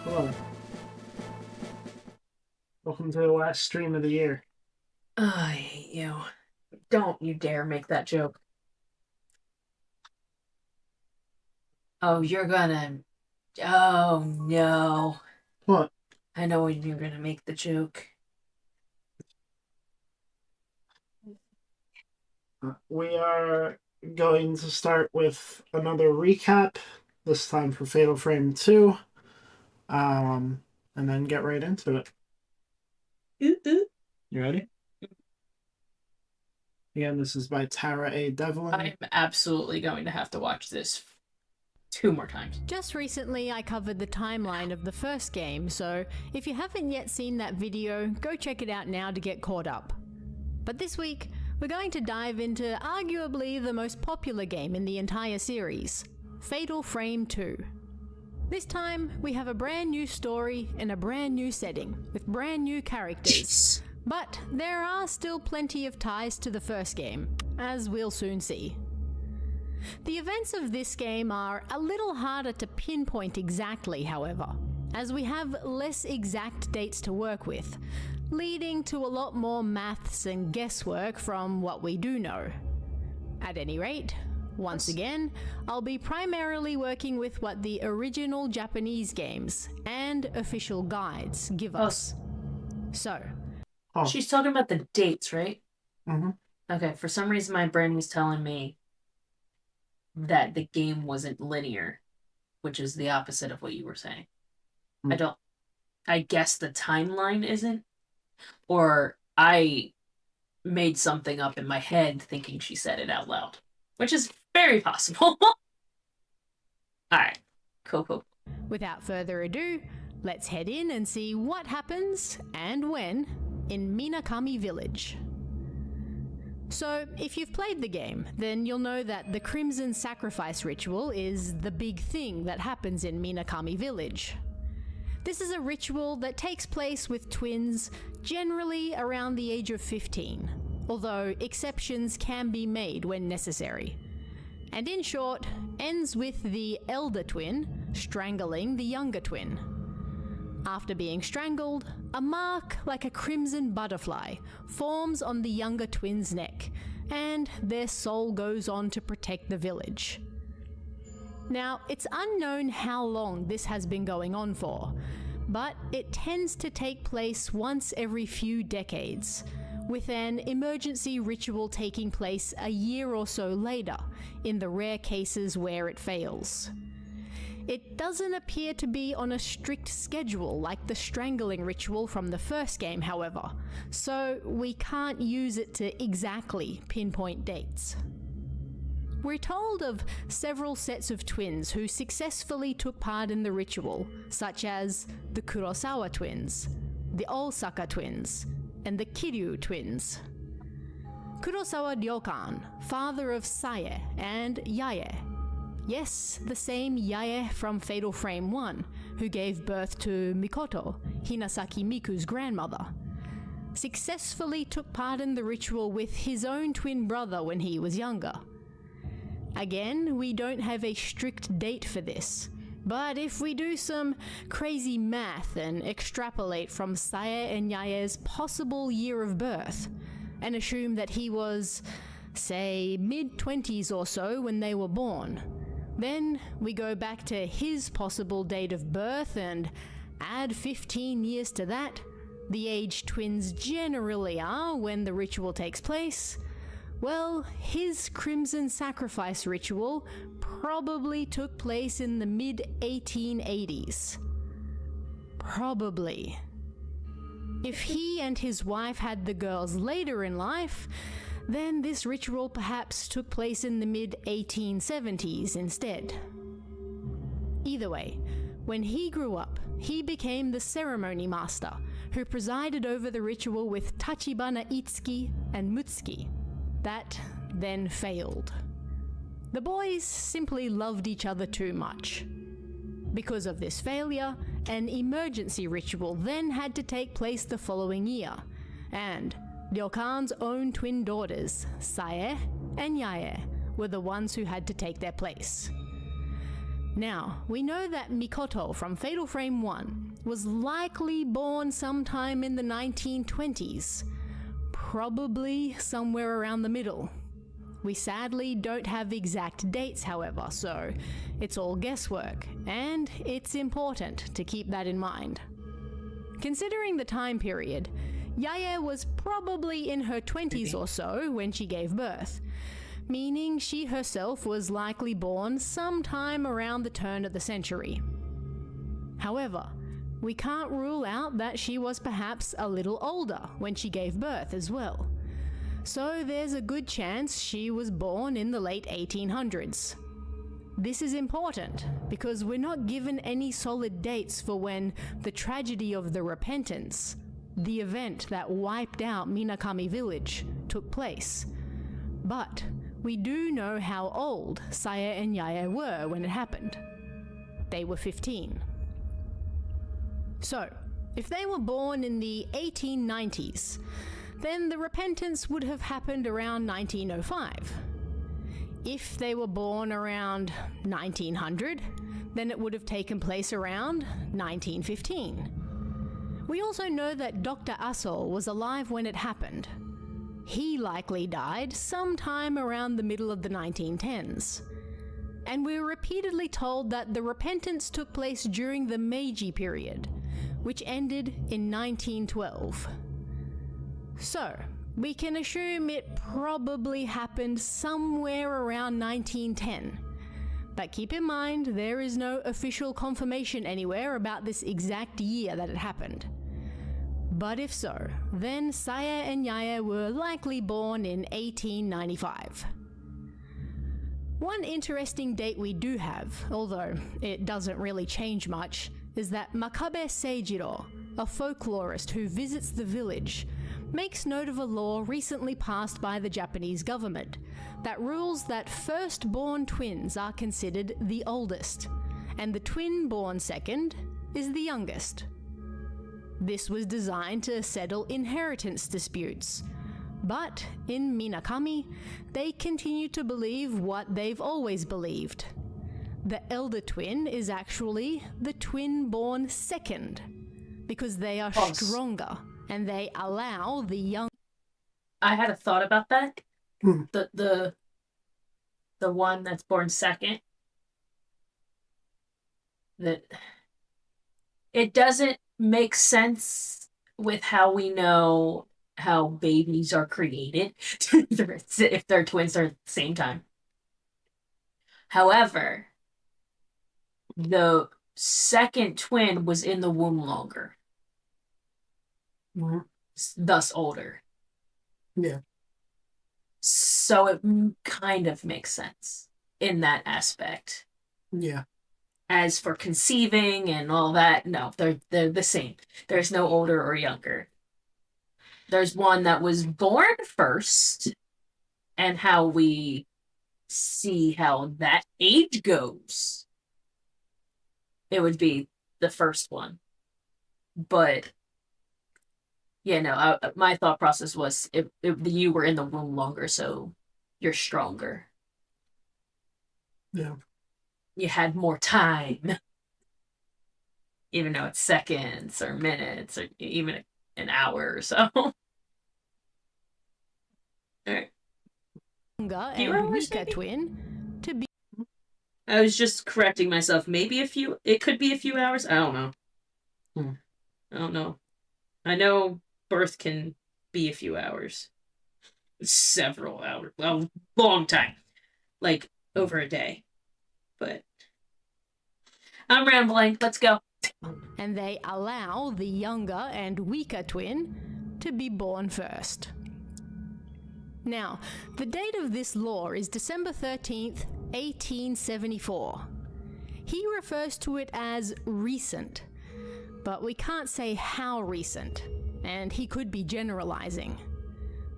Hello. Welcome to the last stream of the year. I hate you. Don't you dare make that joke. Oh, you're gonna... Oh, no. What? I know when you're gonna make the joke. We are going to start with another recap, this time for Fatal Frame 2, and then get right into it. You ready? Again, this is by Tara A. Devlin. I'm absolutely going to have to watch this 2 more times. Just recently I covered the timeline of the first game, so if you haven't yet seen that video, go check it out now to get caught up. But this week, we're going to dive into arguably the most popular game in the entire series, Fatal Frame 2. This time, we have a brand new story in a brand new setting, with brand new characters. But there are still plenty of ties to the first game, as we'll soon see. The events of this game are a little harder to pinpoint exactly, however, as we have less exact dates to work with, leading to a lot more maths and guesswork from what we do know. At any rate, once again, I'll be primarily working with what the original Japanese games and official guides give us. So, Oh. She's talking about the dates, right? Mm-hmm. Okay, for some reason my brain was telling me that the game wasn't linear, which is the opposite of what you were saying. I guess the timeline isn't, or I made something up in my head thinking she said it out loud, which is very possible. Alright, cool. Without further ado, let's head in and see what happens and when in Minakami Village. So, if you've played the game, then you'll know that the Crimson Sacrifice ritual is the big thing that happens in Minakami Village. This is a ritual that takes place with twins generally around the age of 15, although exceptions can be made when necessary. And in short, ends with the elder twin strangling the younger twin. After being strangled, a mark like a crimson butterfly forms on the younger twin's neck, and their soul goes on to protect the village. Now, it's unknown how long this has been going on for, but it tends to take place once every few decades, with an emergency ritual taking place a year or so later, in the rare cases where it fails. It doesn't appear to be on a strict schedule like the strangling ritual from the first game, however, so we can't use it to exactly pinpoint dates. We're told of several sets of twins who successfully took part in the ritual, such as the Kurosawa twins, the Osaka twins, and the Kiryu twins. Kurosawa Ryokan, father of Sae and Yae. Yes, the same Yae from Fatal Frame 1, who gave birth to Mikoto, Hinasaki Miku's grandmother. Successfully took part in the ritual with his own twin brother when he was younger. Again, we don't have a strict date for this, but if we do some crazy math and extrapolate from Sae and Yae's possible year of birth, and assume that he was, say, mid-20s or so when they were born, then we go back to his possible date of birth and add 15 years to that, the age twins generally are when the ritual takes place. Well, his Crimson Sacrifice ritual probably took place in the mid-1880s. Probably. If he and his wife had the girls later in life, then this ritual perhaps took place in the mid-1870s instead. Either way, when he grew up, he became the ceremony master, who presided over the ritual with Tachibana Itsuki and Mutsuki. That then failed. The boys simply loved each other too much. Because of this failure, an emergency ritual then had to take place the following year, and Ryokan's own twin daughters, Sae and Yae, were the ones who had to take their place. Now, we know that Mikoto from Fatal Frame 1 was likely born sometime in the 1920s, probably somewhere around the middle. We sadly don't have exact dates, however, so it's all guesswork, and it's important to keep that in mind. Considering the time period, Yae was probably in her 20s or so when she gave birth, meaning she herself was likely born sometime around the turn of the century. However, we can't rule out that she was perhaps a little older when she gave birth as well. So there's a good chance she was born in the late 1800s. This is important because we're not given any solid dates for when the tragedy of the Repentance, the event that wiped out Minakami Village, took place. But we do know how old Sae and Yae were when it happened. They were 15. So, if they were born in the 1890s, then the Repentance would have happened around 1905. If they were born around 1900, then it would have taken place around 1915. We also know that Dr. Aso was alive when it happened. He likely died sometime around the middle of the 1910s. And we're repeatedly told that the Repentance took place during the Meiji period, which ended in 1912. So, we can assume it probably happened somewhere around 1910. But keep in mind, there is no official confirmation anywhere about this exact year that it happened. But if so, then Saya and Yaya were likely born in 1895. One interesting date we do have, although it doesn't really change much, is that Makabe Seijiro, a folklorist who visits the village, makes note of a law recently passed by the Japanese government that rules that first-born twins are considered the oldest, and the twin born second is the youngest. This was designed to settle inheritance disputes, but in Minakami, they continue to believe what they've always believed. The elder twin is actually the twin born second, because they are stronger and they allow the young. I had a thought about that. Hmm. The one that's born second. That it doesn't make sense with how we know how babies are created if they're twins are at the same time. However, the second twin was in the womb longer, thus older. Yeah. So it kind of makes sense in that aspect. Yeah. As for conceiving and all that, no, they're the same. There's no older or younger. There's one that was born first, and how we see how that age goes. It would be the first one. But, yeah, no, my thought process was if you were in the womb longer, so you're stronger. Yeah. You had more time. Even though it's seconds or minutes or even an hour or so. Alright. Younger Few and hours, weaker maybe? twin to be. I was just correcting myself. Maybe it could be a few hours. I don't know. I don't know. I know birth can be a few hours. Several hours. Well, long time. Like, over a day. But I'm rambling. Let's go. And they allow the younger and weaker twin to be born first. Now, the date of this law is December 13th, 1874. He refers to it as recent, but we can't say how recent, and he could be generalizing.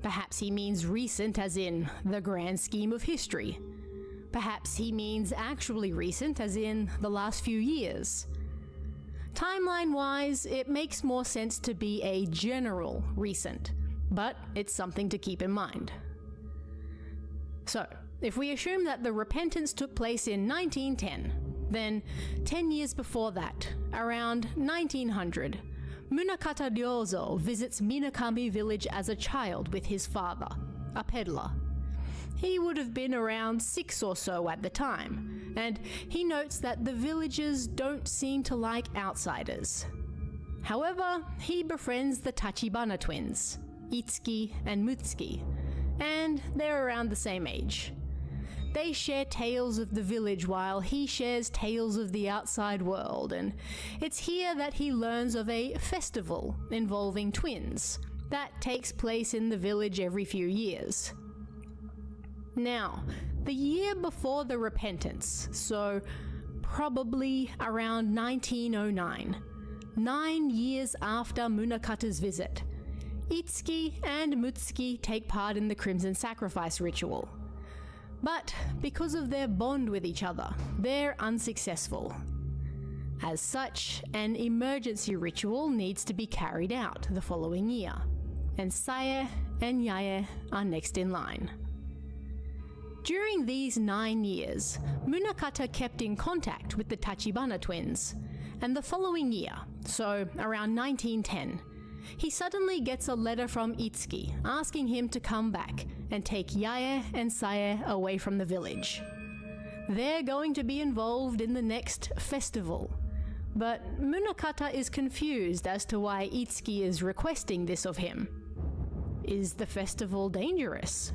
Perhaps he means recent as in the grand scheme of history. Perhaps he means actually recent as in the last few years. Timeline-wise, it makes more sense to be a general recent, but it's something to keep in mind. So, if we assume that the repentance took place in 1910, then 10 years before that, around 1900, Munakata Ryozo visits Minakami village as a child with his father, a peddler. He would have been around 6 or so at the time, and he notes that the villagers don't seem to like outsiders. However, he befriends the Tachibana twins, Itsuki and Mutsuki, and they're around the same age. They share tales of the village while he shares tales of the outside world, and it's here that he learns of a festival involving twins that takes place in the village every few years. Now, the year before the repentance, so probably around 1909, 9 years after Munakata's visit, Itsuki and Mutsuki take part in the Crimson Sacrifice ritual. But because of their bond with each other, they're unsuccessful. As such, an emergency ritual needs to be carried out the following year, and Saya and Yaya are next in line. During these 9 years, Munakata kept in contact with the Tachibana twins, and the following year, so around 1910, he suddenly gets a letter from Itsuki asking him to come back and take Yaya and Saya away from the village. They're going to be involved in the next festival, but Munakata is confused as to why Itsuki is requesting this of him. Is the festival dangerous?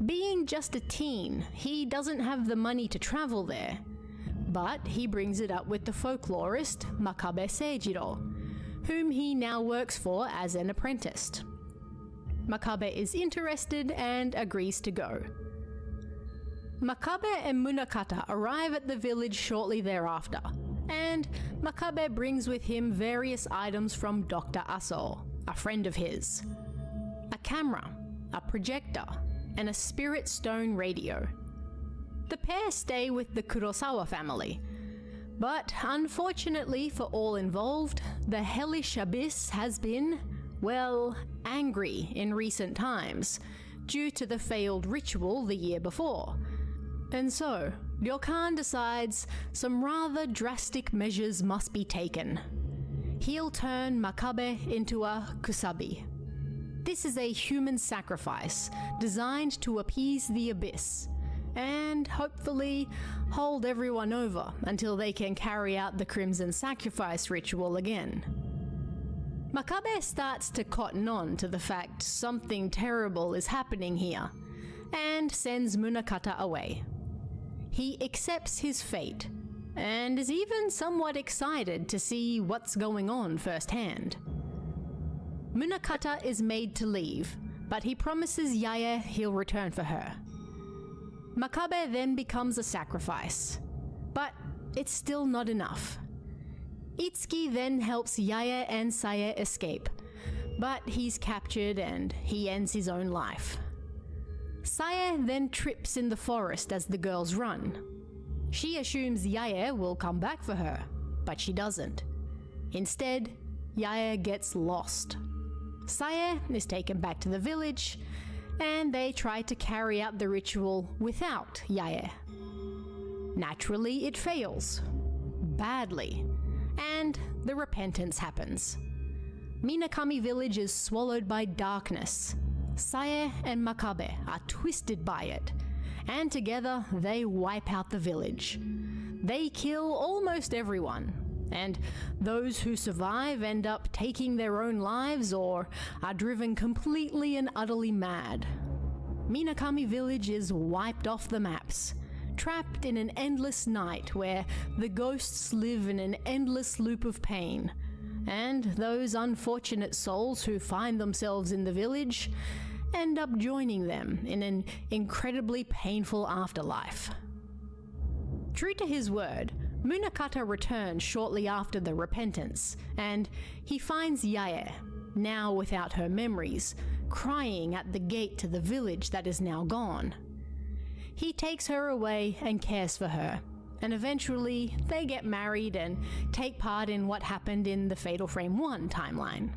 Being just a teen, he doesn't have the money to travel there, but he brings it up with the folklorist Makabe Seijiro, whom he now works for as an apprentice. Makabe is interested and agrees to go. Makabe and Munakata arrive at the village shortly thereafter, and Makabe brings with him various items from Dr. Aso, a friend of his. A camera, a projector, and a spirit stone radio. The pair stay with the Kurosawa family, but unfortunately for all involved, the hellish abyss has been, well, angry in recent times, due to the failed ritual the year before. And so, Ryokan decides some rather drastic measures must be taken. He'll turn Makabe into a kusabi. This is a human sacrifice designed to appease the abyss, and hopefully hold everyone over until they can carry out the Crimson Sacrifice ritual again. Makabe starts to cotton on to the fact something terrible is happening here, and sends Munakata away. He accepts his fate, and is even somewhat excited to see what's going on firsthand. Munakata is made to leave, but he promises Yae he'll return for her. Makabe then becomes a sacrifice, but it's still not enough. Itsuki then helps Yae and Sae escape, but he's captured and he ends his own life. Sae then trips in the forest as the girls run. She assumes Yae will come back for her, but she doesn't. Instead, Yae gets lost. Sae is taken back to the village, and they try to carry out the ritual without Yae. Naturally, it fails. Badly. And the repentance happens. Minakami village is swallowed by darkness. Sae and Makabe are twisted by it, and together they wipe out the village. They kill almost everyone, and those who survive end up taking their own lives or are driven completely and utterly mad. Minakami village is wiped off the maps, trapped in an endless night where the ghosts live in an endless loop of pain, and those unfortunate souls who find themselves in the village end up joining them in an incredibly painful afterlife. True to his word, Munakata returns shortly after the repentance, and he finds Yae, now without her memories, crying at the gate to the village that is now gone. He takes her away and cares for her, and eventually they get married and take part in what happened in the Fatal Frame 1 timeline.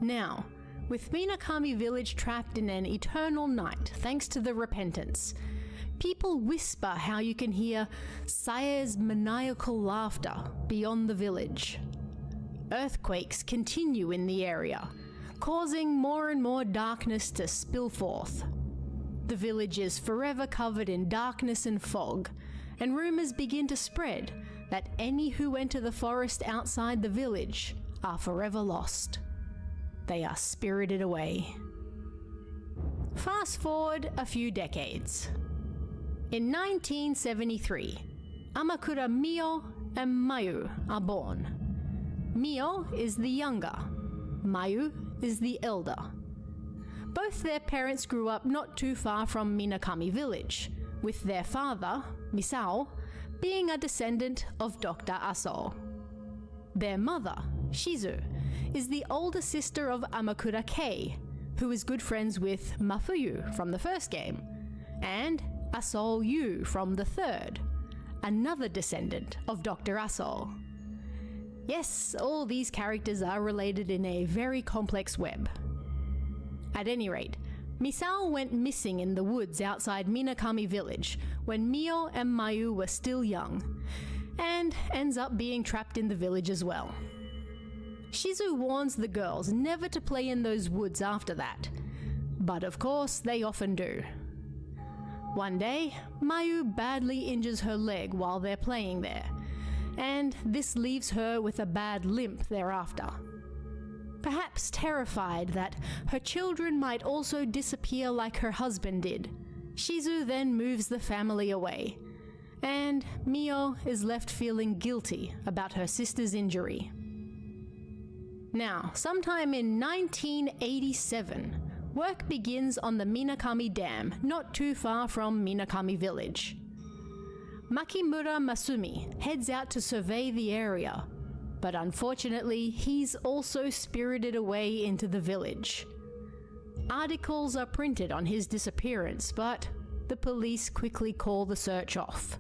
Now, with Minakami village trapped in an eternal night thanks to the repentance, people whisper how you can hear Sae's maniacal laughter beyond the village. Earthquakes continue in the area, causing more and more darkness to spill forth. The village is forever covered in darkness and fog, and rumors begin to spread that any who enter the forest outside the village are forever lost. They are spirited away. Fast forward a few decades. In 1973, Amakura Mio and Mayu are born. Mio is the younger, Mayu is the elder. Both their parents grew up not too far from Minakami village, with their father, Misao, being a descendant of Dr. Aso. Their mother, Shizu, is the older sister of Amakura Kei, who is good friends with Mafuyu from the first game, and Aso Yu from the third, another descendant of Dr. Aso. Yes, all these characters are related in a very complex web. At any rate, Misao went missing in the woods outside Minakami village when Mio and Mayu were still young, and ends up being trapped in the village as well. Shizu warns the girls never to play in those woods after that, but of course they often do. One day, Mayu badly injures her leg while they're playing there, and this leaves her with a bad limp thereafter. perhaps terrified that her children might also disappear like her husband did. Shizu then moves the family away, and Mio is left feeling guilty about her sister's injury. Now, sometime in 1987, work begins on the Minakami Dam, not too far from Minakami Village. Makimura Masumi heads out to survey the area, but unfortunately, he's also spirited away into the village. Articles are printed on his disappearance, but the police quickly call the search off.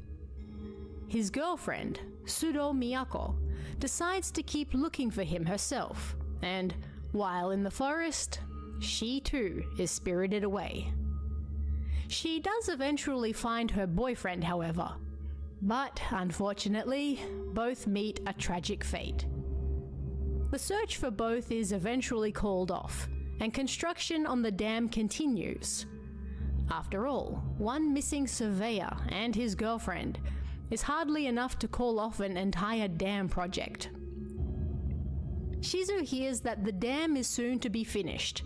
His girlfriend, Sudo Miyako, decides to keep looking for him herself, and while in the forest, she too is spirited away. She does eventually find her boyfriend, however, but unfortunately, both meet a tragic fate. The search for both is eventually called off, and construction on the dam continues. After all, one missing surveyor and his girlfriend is hardly enough to call off an entire dam project. Shizu hears that the dam is soon to be finished,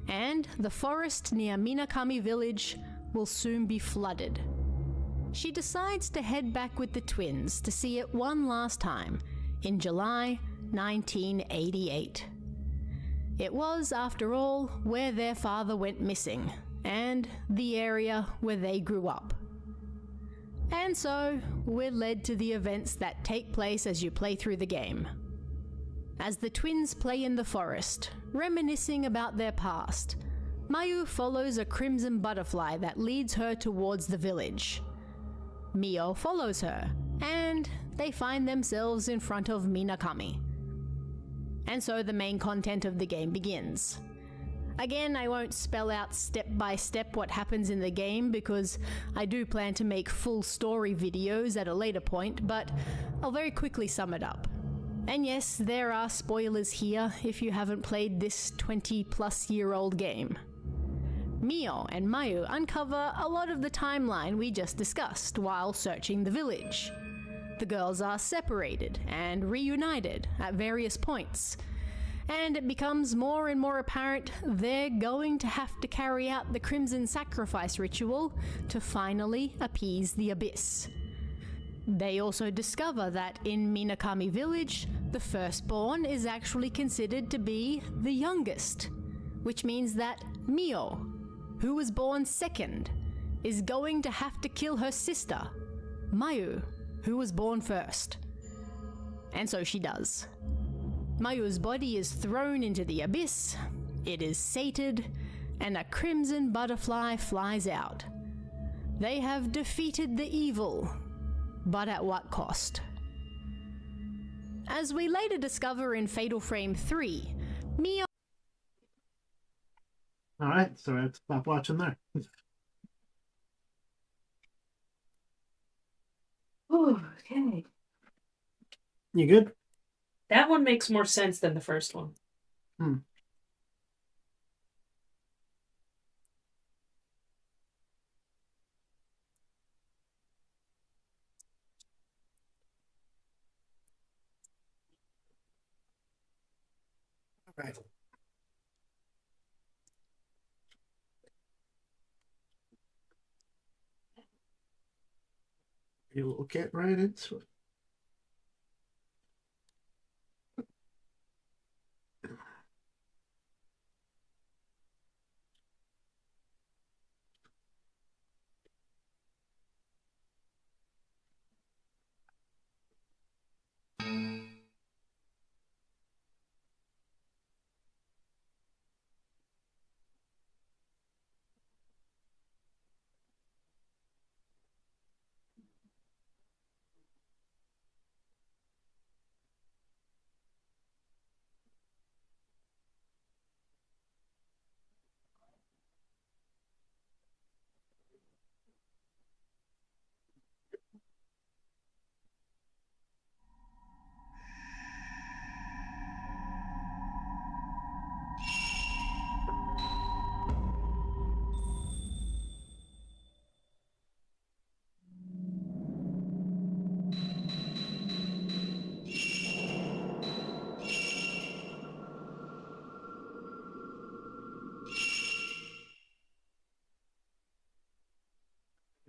and the forest near Minakami Village will soon be flooded. She decides to head back with the twins to see it one last time in July 1988. It was, after all, where their father went missing, and the area where they grew up. And so, we're led to the events that take place as you play through the game. As the twins play in the forest, reminiscing about their past, Mayu follows a crimson butterfly that leads her towards the village. Mio follows her, and they find themselves in front of Minakami. And so the main content of the game begins. Again, I won't spell out step by step what happens in the game because I do plan to make full story videos at a later point, but I'll very quickly sum it up. And yes, there are spoilers here if you haven't played this 20-plus-year-old game. Mio and Mayu uncover a lot of the timeline we just discussed while searching the village. The girls are separated and reunited at various points, and it becomes more and more apparent they're going to have to carry out the Crimson Sacrifice ritual to finally appease the Abyss. They also discover that in Minakami Village, the firstborn is actually considered to be the youngest, which means that Mio, who was born second, is going to have to kill her sister, Mayu, who was born first. And so she does. Mayu's body is thrown into the abyss, it is sated, and a crimson butterfly flies out. They have defeated the evil, but at what cost? As we later discover in Fatal Frame 3, Mio... Alright, so I have to stop watching there. Okay. You good? That one makes more sense than the first one. Alright. We'll get right into it.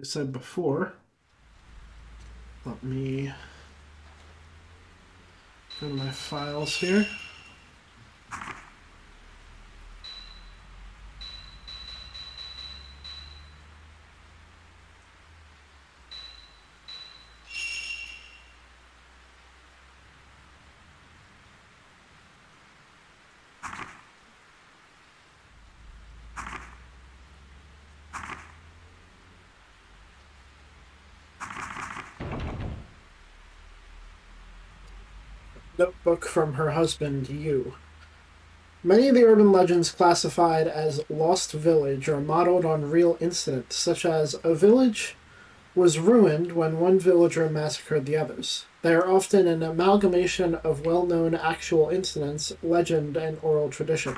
I said before, let me go to my files here. Notebook from her husband, Yu. Many of the urban legends classified as Lost Village are modeled on real incidents, such as a village was ruined when one villager massacred the others. They are often an amalgamation of well-known actual incidents, legend, and oral tradition.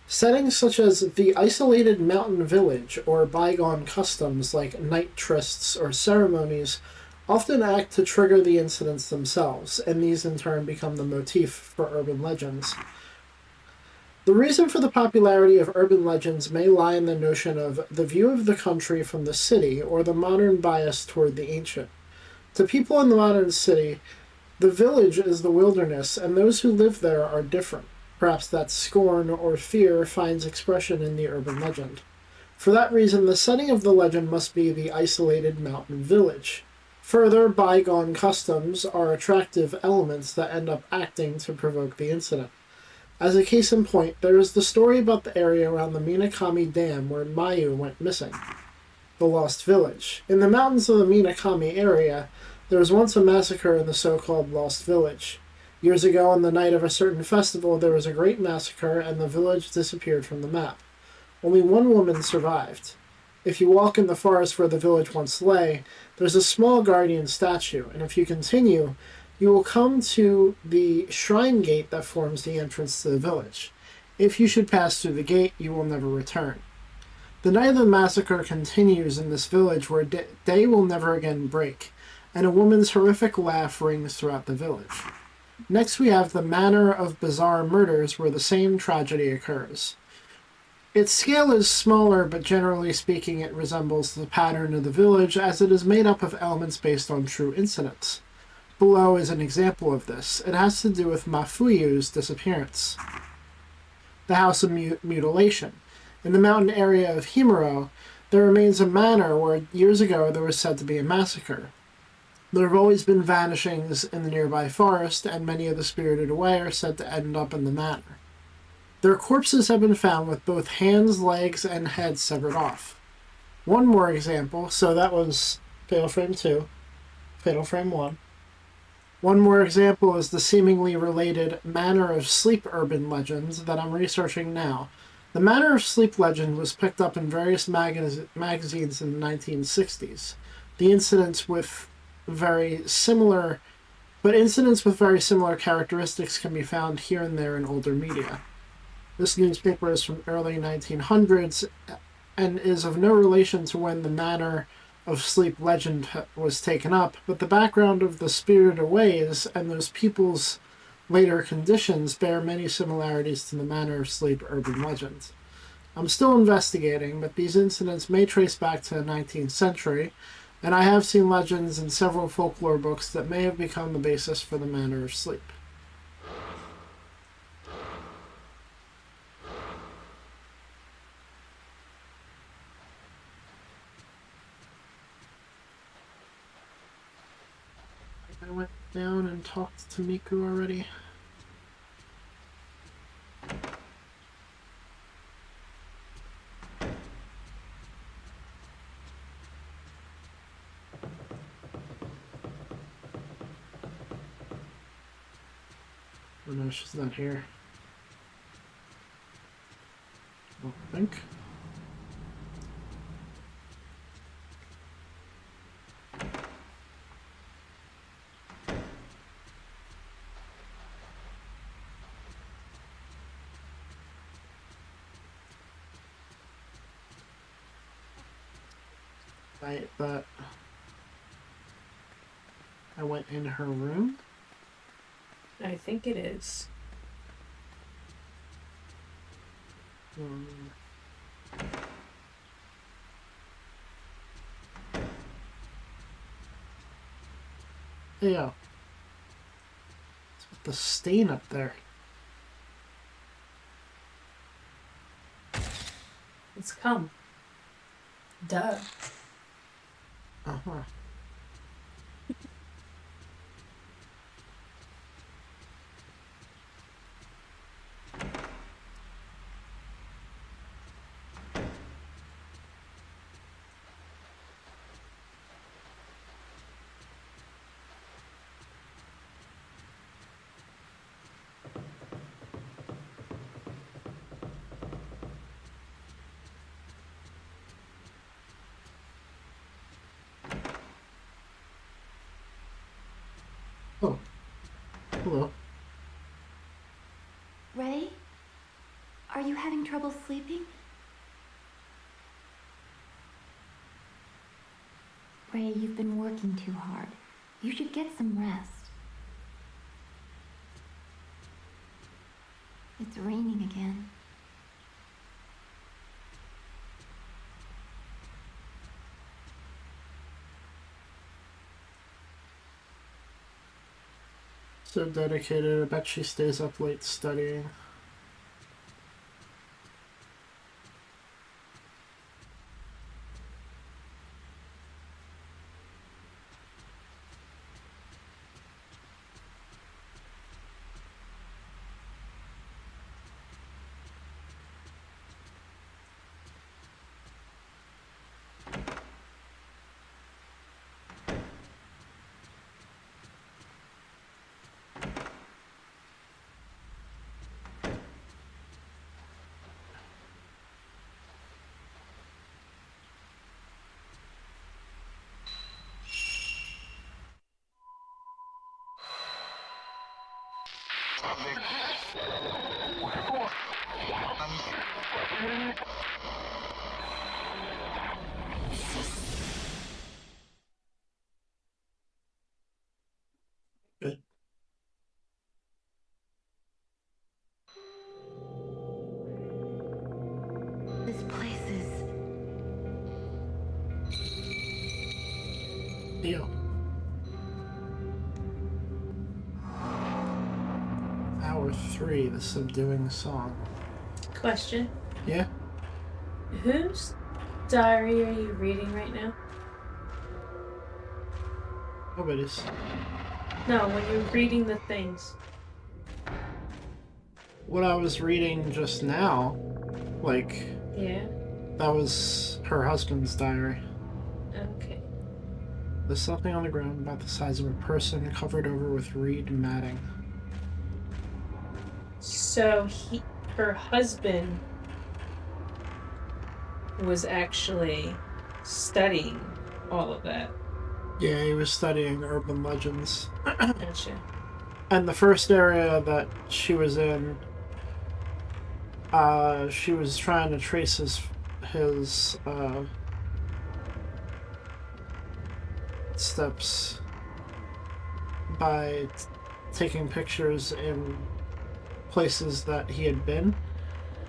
Settings such as the isolated mountain village or bygone customs like night trysts or ceremonies often act to trigger the incidents themselves, and these in turn become the motif for urban legends. The reason for the popularity of urban legends may lie in the notion of the view of the country from the city or the modern bias toward the ancient. To people in the modern city, the village is the wilderness, and those who live there are different. Perhaps that scorn or fear finds expression in the urban legend. For that reason, the setting of the legend must be the isolated mountain village. Further, bygone customs are attractive elements that end up acting to provoke the incident. As a case in point, there is the story about the area around the Minakami Dam where Mayu went missing, the Lost Village. In the mountains of the Minakami area, there was once a massacre in the so-called Lost Village. Years ago, on the night of a certain festival, there was a great massacre and the village disappeared from the map. Only one woman survived. If you walk in the forest where the village once lay, there's a small guardian statue, and if you continue, you will come to the shrine gate that forms the entrance to the village. If you should pass through the gate, you will never return. The night of the massacre continues in this village where day will never again break, and a woman's horrific laugh rings throughout the village. Next we have the Manor of Bizarre Murders, where the same tragedy occurs. Its scale is smaller, but generally speaking it resembles the pattern of the village, as it is made up of elements based on true incidents. Below is an example of this. It has to do with Mafuyu's disappearance. The House of Mutilation. In the mountain area of Himuro, there remains a manor where years ago there was said to be a massacre. There have always been vanishings in the nearby forest, and many of the spirited away are said to end up in the manor. Their corpses have been found with both hands, legs, and heads severed off. One more example, so that was Fatal Frame 2, Fatal Frame 1. One more example is the seemingly related Manor of Sleep urban legends that I'm researching now. The Manor of Sleep legend was picked up in various magazines in the 1960s. The incidents with very similar characteristics can be found here and there in older media. This newspaper is from early 1900s and is of no relation to when the Manor of Sleep legend was taken up, but the background of the spirited aways and those people's later conditions bear many similarities to the Manor of Sleep urban legend. I'm still investigating, but these incidents may trace back to the 19th century, and I have seen legends in several folklore books that may have become the basis for the Manor of Sleep. I went down and talked to Miku already. Oh no, she's not here. I don't think. But I went in her room. I think it is. Hey, yo. What's with the stain up there? It's come. Duh. Uh-huh. Oh. Hello. Ray? Are you having trouble sleeping? Ray, you've been working too hard. You should get some rest. It's raining again. So dedicated. I bet she stays up late studying. Good. This place is... Yo. Hour 3, the subduing song. Question. Yeah? Whose diary are you reading right now? Nobody's. No, when you're reading the things. What I was reading just now, like, Yeah? that was her husband's diary. Okay. There's something on the ground about the size of a person covered over with reed matting. So her husband was actually studying all of that. Yeah, he was studying urban legends. Gotcha. And the first area that she was in, she was trying to trace his steps by taking pictures in places that he had been,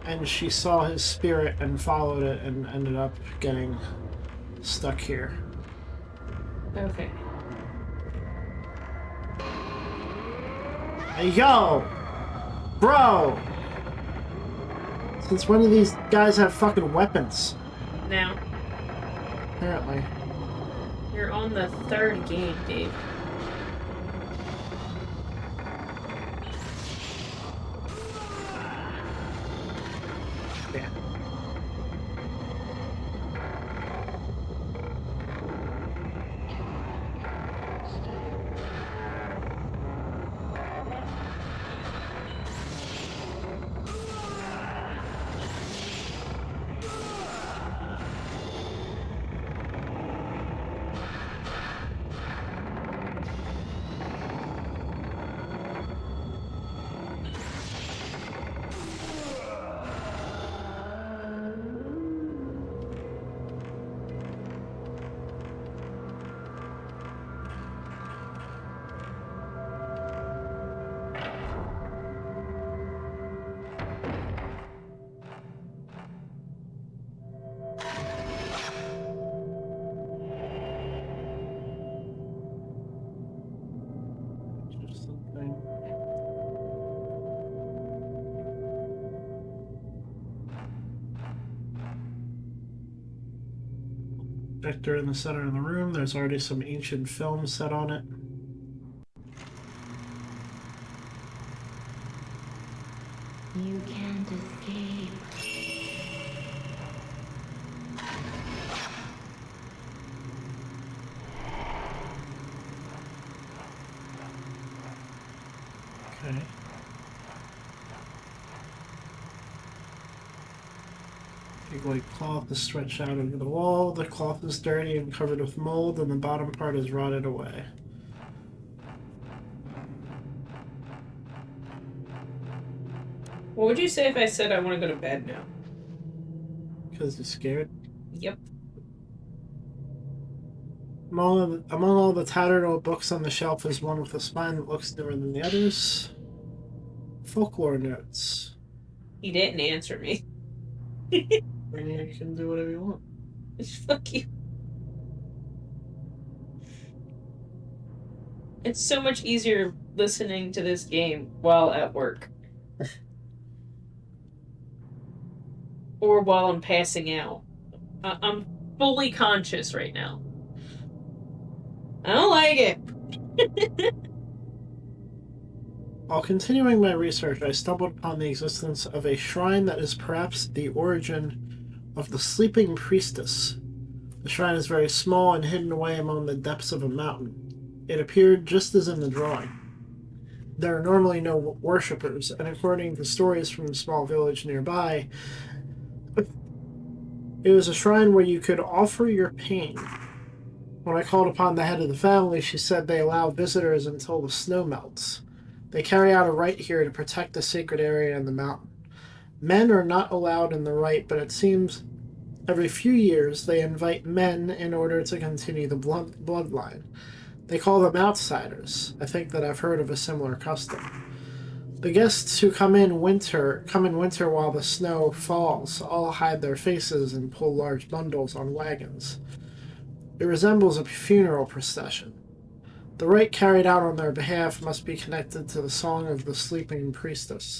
and she saw his spirit and followed it and ended up getting stuck here. Okay. Hey, yo! Bro! Since when do these guys have fucking weapons? Now, Apparently. you're on the third game, Dave. Yeah. Projector in the center of the room. There's already some ancient film set on it. You can't escape. Okay. Big white cloth is stretched out over the wall. The cloth is dirty and covered with mold, and the bottom part is rotted away. What would you say if I said I want to go to bed now? Because you're scared. Yep. Among all the tattered old books on the shelf is one with a spine that looks newer than the others. Folklore notes. He didn't answer me. I mean, you can do whatever you want. Fuck you. It's so much easier listening to this game while at work. Or while I'm passing out. I'm fully conscious right now. I don't like it. While continuing my research, I stumbled upon the existence of a shrine that is perhaps the origin of the Sleeping Priestess. The shrine is very small and hidden away among the depths of a mountain. It appeared just as in the drawing. There are normally no worshippers, and according to stories from a small village nearby, it was a shrine where you could offer your pain. When I called upon the head of the family, she said they allow visitors until the snow melts. They carry out a rite here to protect the sacred area in the mountain. Men are not allowed in the rite, but it seems every few years they invite men in order to continue the bloodline. They call them outsiders. I think that I've heard of a similar custom. The guests who come in winter while the snow falls, all hide their faces and pull large bundles on wagons. It resembles a funeral procession. The rite carried out on their behalf must be connected to the song of the Sleeping Priestess.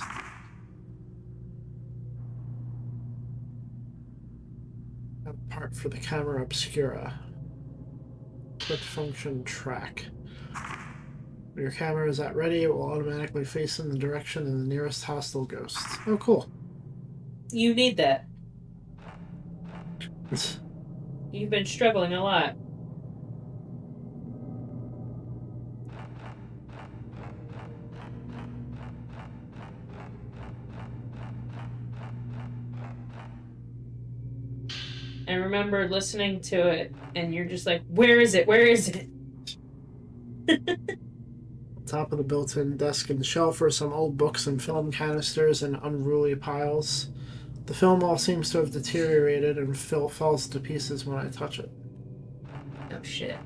A part for the camera obscura. Quick function track. When your camera is at ready, it will automatically face in the direction of the nearest hostile ghost. Oh, cool. You need that. You've been struggling a lot. I remember listening to it, and you're just like, where is it? Where is it? Top of the built-in desk and shelf are some old books and film canisters in unruly piles. The film all seems to have deteriorated and falls to pieces when I touch it. Oh shit.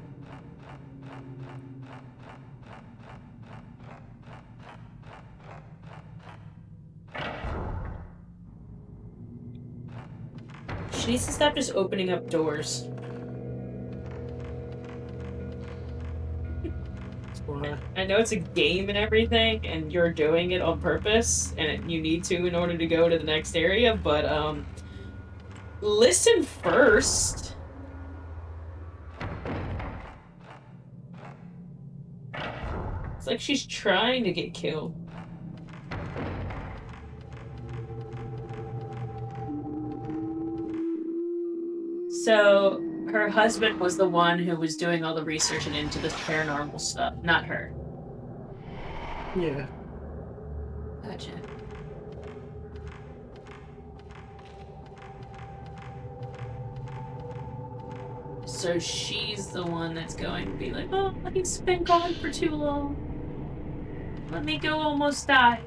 She needs to stop just opening up doors. Why? I know it's a game and everything, and you're doing it on purpose, and you need to in order to go to the next area, but, listen first. It's like she's trying to get killed. So, her husband was the one who was doing all the research and into this paranormal stuff, not her. Yeah. Gotcha. So she's the one that's going to be like, oh, he's been gone for too long. Let me go almost die.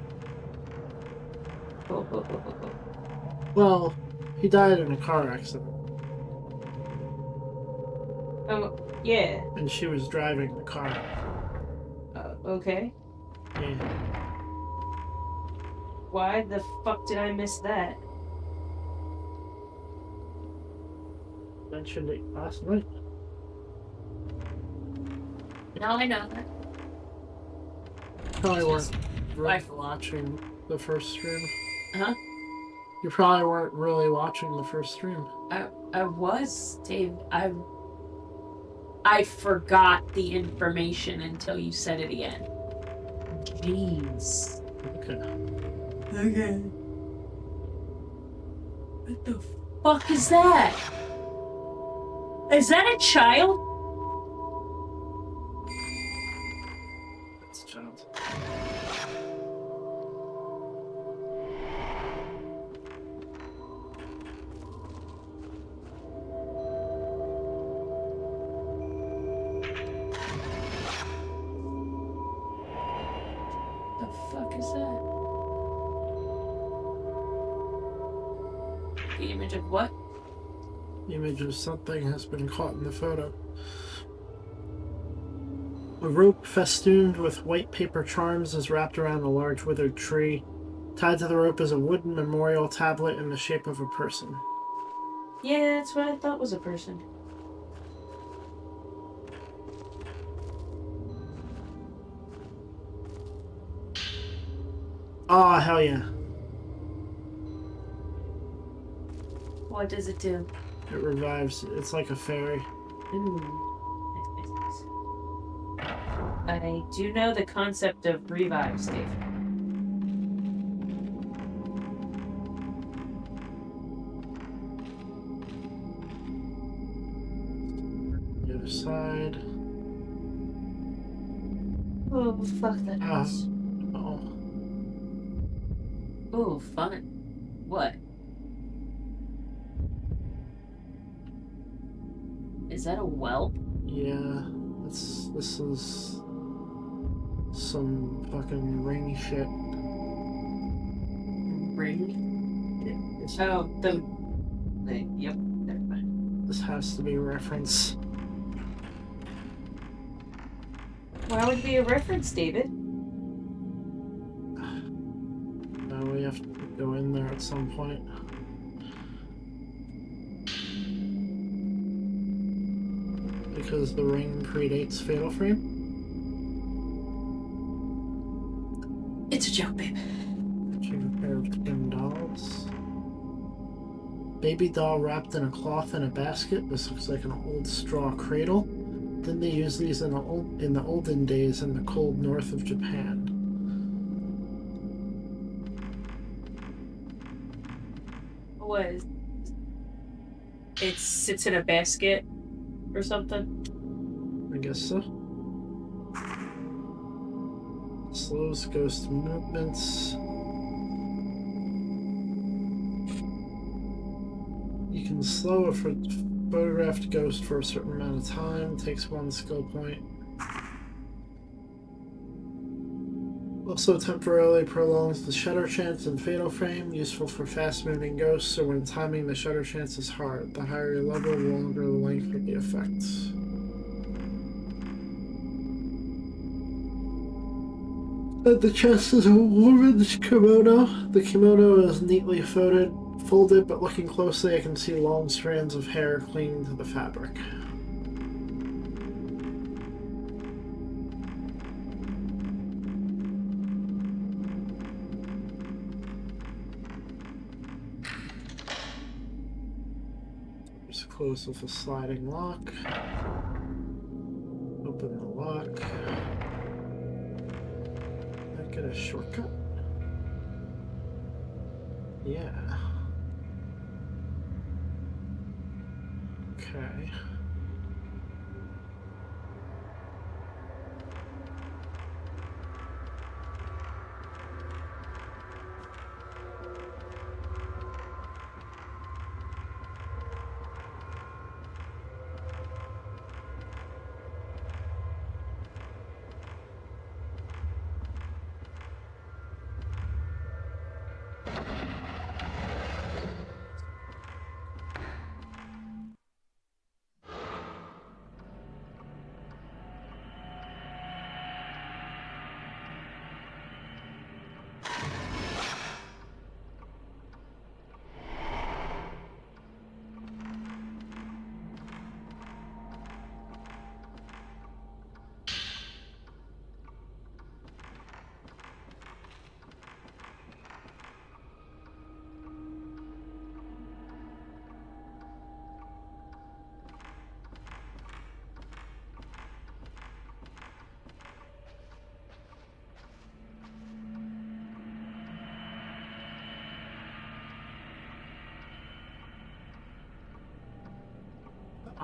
Well, he died in a car accident. Oh, yeah. And she was driving the car. Okay. Yeah. Why the fuck did I miss that? Mentioned it last night. Now I know that. Probably weren't Life. watching the first stream. Huh? You probably weren't really watching the first stream. I was, Dave. I I forgot the information until you said it again. Jeez. Okay. Okay. What the fuck is that? Is that a child? That's a child. The fuck is that? The image of what? The image of something has been caught in the photo. A rope festooned with white paper charms is wrapped around a large withered tree. Tied to the rope is a wooden memorial tablet in the shape of a person. Yeah, that's what I thought was a person. Oh, hell yeah. What does it do? It revives. It's like a fairy. Ooh. Nice, nice, nice. I do know the concept of revive, Steve. The other side. Oh, fuck that Ah. is. Oh. Oh, fun. What? Is that a whelp? Yeah. This is some fucking ring shit. Ring? Oh, the yep, never mind. This has to be a reference. Why would it be a reference, David? Now we have to go in there at some point. Because the ring predates Fatal Frame. It's a joke, babe. Fetching a pair of twin dolls. Baby doll wrapped in a cloth in a basket. This looks like an old straw cradle. Didn't they use these in the olden days in the cold north of Japan? What? It sits in a basket or something? I guess so. Slows ghost movements. You can slow a photographed ghost for a certain amount of time. Takes 1 skill point. Also temporarily prolongs the shutter chance in Fatal Frame, useful for fast-moving ghosts or when timing the shutter chance is hard. The higher your level, the longer the length of the effect. At the chest is a woman's kimono. The kimono is neatly folded, but looking closely I can see long strands of hair clinging to the fabric. Just close with a sliding lock. Open the lock. Did I get a shortcut? Yeah. Okay.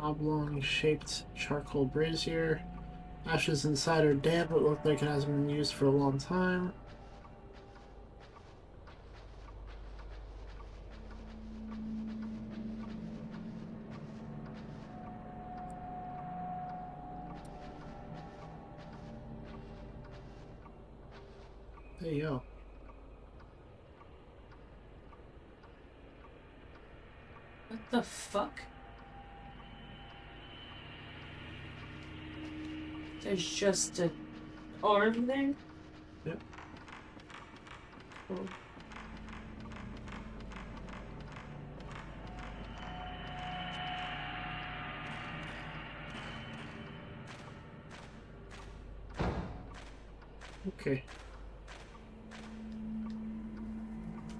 oblong-shaped charcoal brazier. Ashes inside are damp, but look like it hasn't been used for a long time. There you go. What the fuck? There's just an arm there? Yep. Cool. Okay.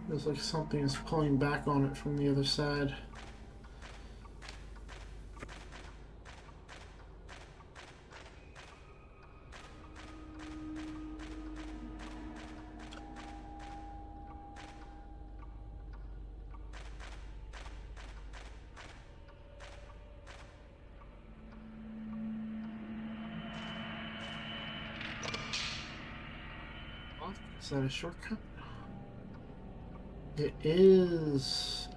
Looks like something is pulling back on it from the other side. Is that a shortcut? It is.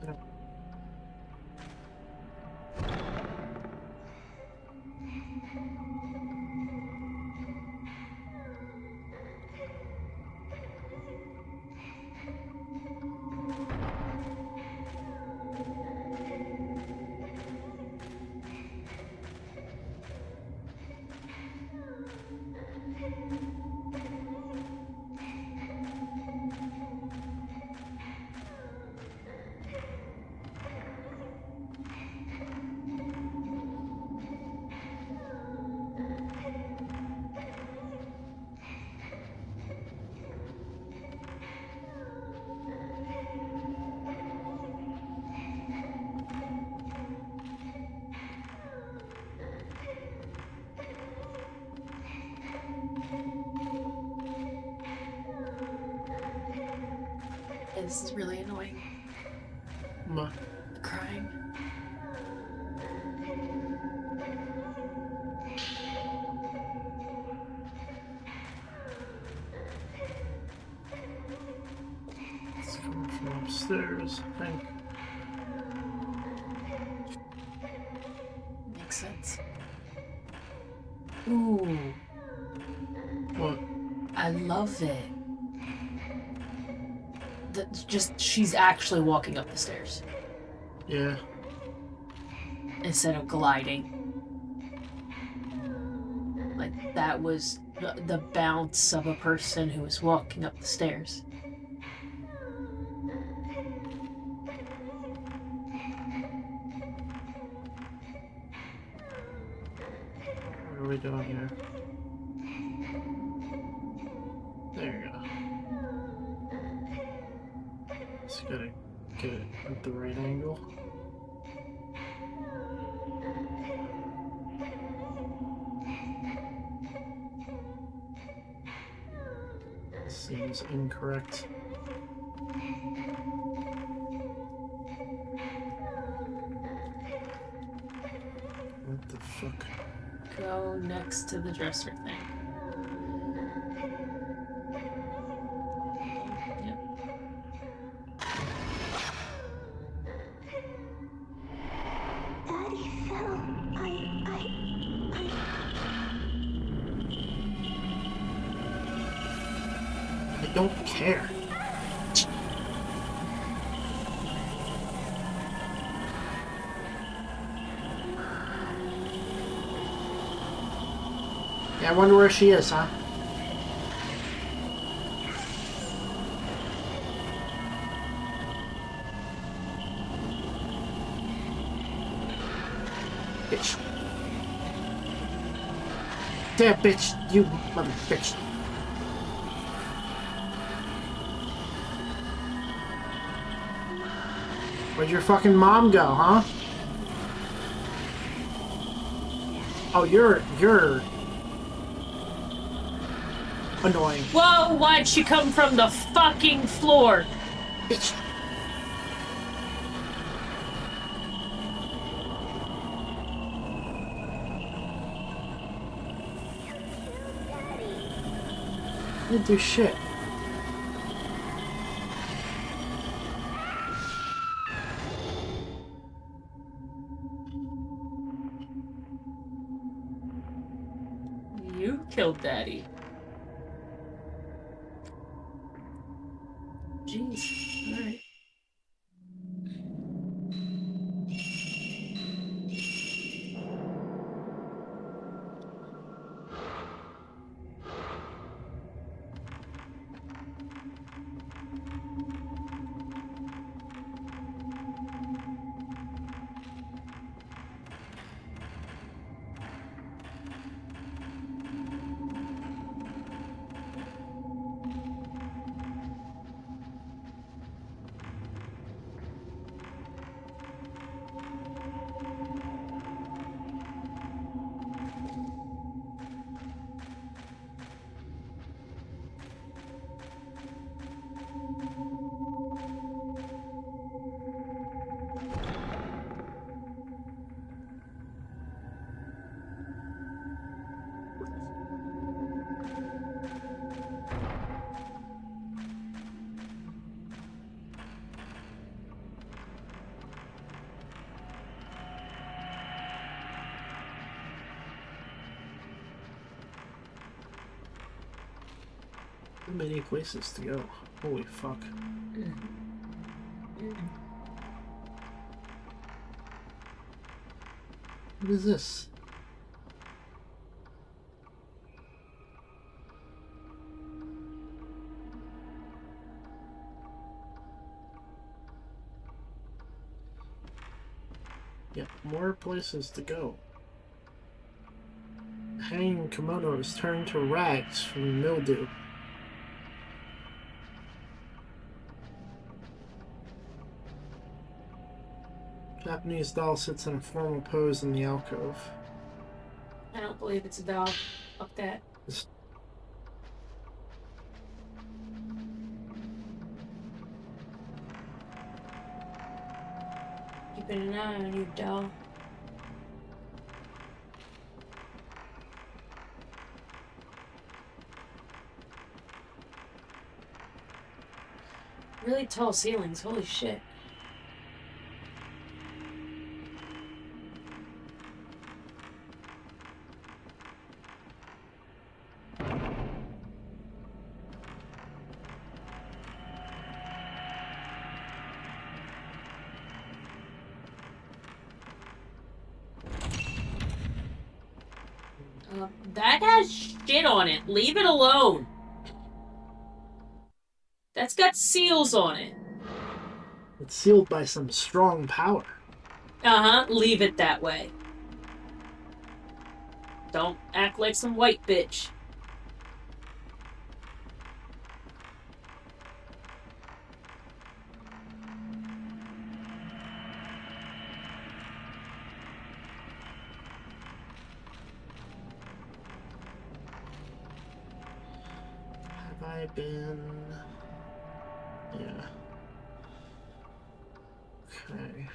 This is really annoying. Ma. The crying. It's coming from upstairs, I think. Makes sense. Ooh, What? I love it. Just she's actually walking up the stairs Yeah. instead of gliding. Like that was the bounce of a person who was walking up the stairs. What are we doing here? There you go. Just gotta get it at the right angle. Seems incorrect. What the fuck? Go next to the dresser thing. Yep. Daddy fell. I don't care. Yeah, I wonder where she is, huh? Bitch. There, bitch. You mother bitch. Where'd your fucking mom go, huh? Oh, you're annoying. Whoa, why'd she come from the fucking floor? Bitch. didn't do shit. You killed Daddy. Jeez. Alright. Too many places to go. Holy fuck. What is this? Yep, more places to go. Hanging kimonos turned to rags from mildew. Japanese doll sits in a formal pose in the alcove. I don't believe it's a doll. Fuck that. Keeping an eye on you, doll. Really tall ceilings, holy shit. That has shit on it. Leave it alone. That's got seals on it. It's sealed by some strong power. Uh-huh. Leave it that way. Don't act like some white bitch. Have I been... Yeah. Okay.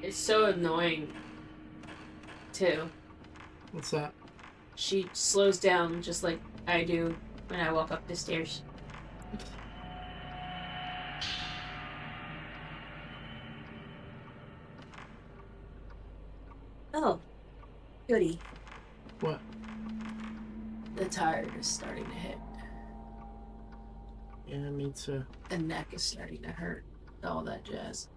It's so annoying, too. What's that? She slows down just like I do when I walk up the stairs. Oh, goody. What? The tire is starting to hit. Yeah, me too. The neck is starting to hurt. All that jazz.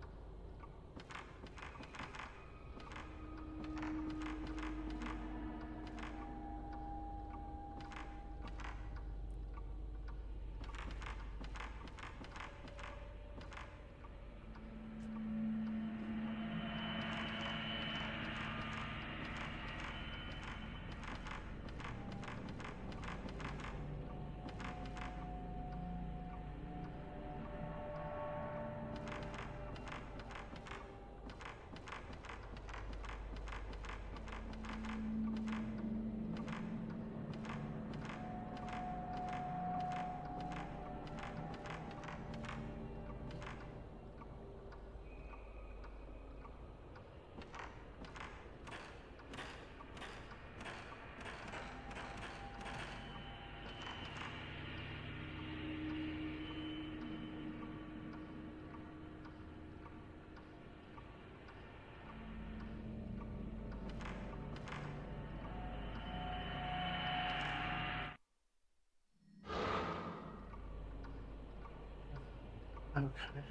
Okay.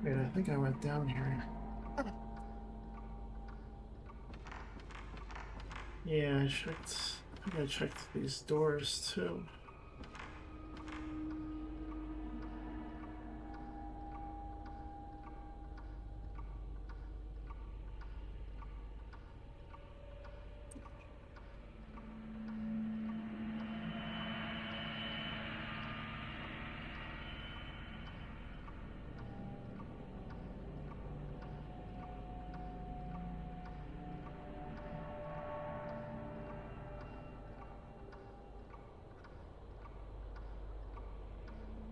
Wait, I think I went down here. Yeah, I think I checked these doors too.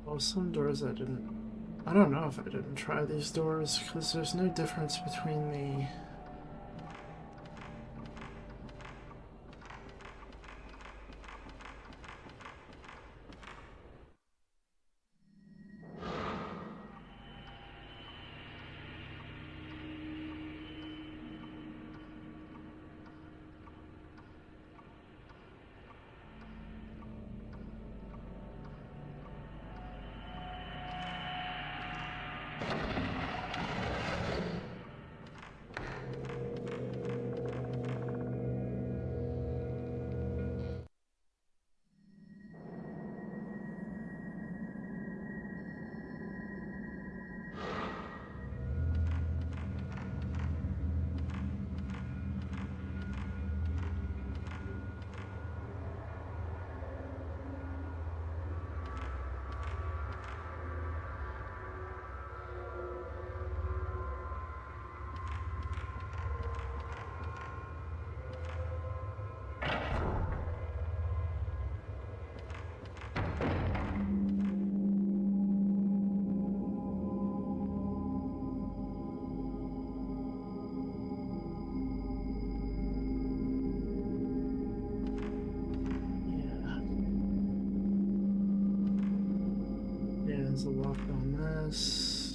Well, some doors I didn't. I don't know if I didn't try these doors because there's no difference between the. Yeah, there's a lock on this.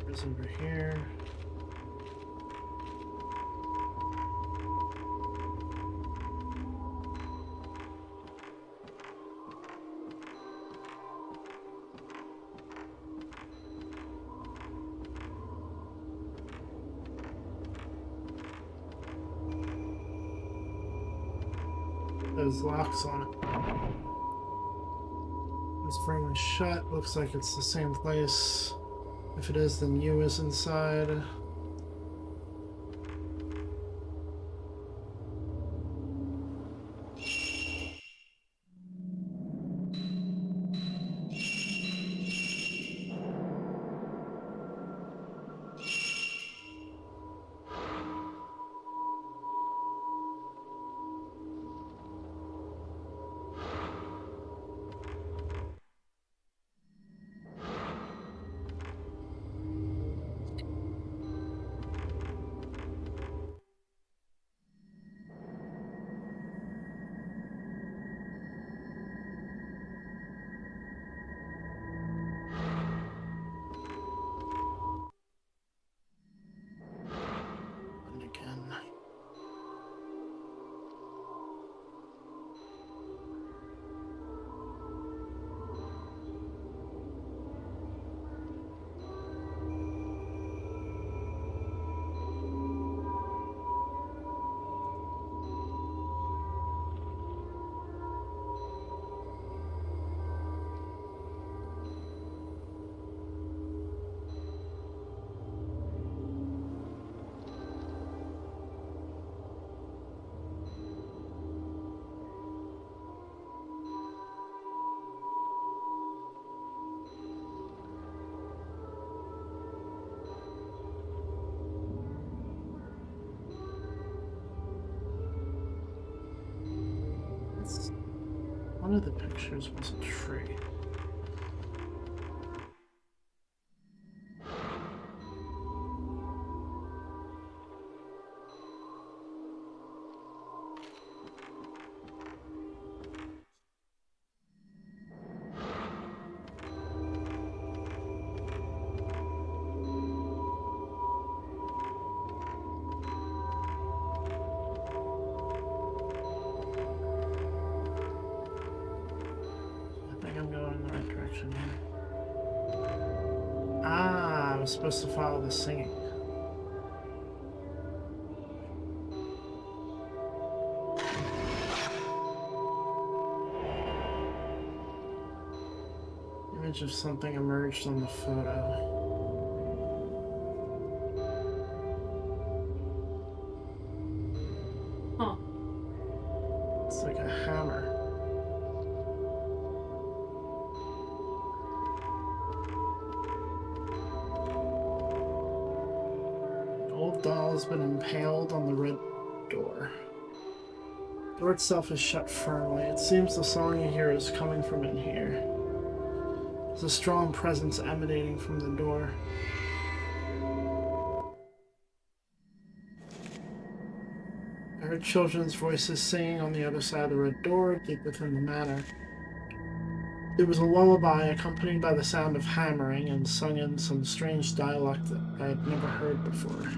Where's over here? There's locks on it. This frame is shut. Looks like it's the same place. If it is, then you is inside. One of the pictures was a tree. I'm going in the right direction here. Ah, I was supposed to follow the singing. Image of something emerged on the photo. Huh. It's like a hammer. Old doll has been impaled on the red door. The door itself is shut firmly. It seems the song you hear is coming from in here. There's a strong presence emanating from the door. I heard children's voices singing on the other side of the red door, deep within the manor. It was a lullaby accompanied by the sound of hammering and sung in some strange dialect that I had never heard before.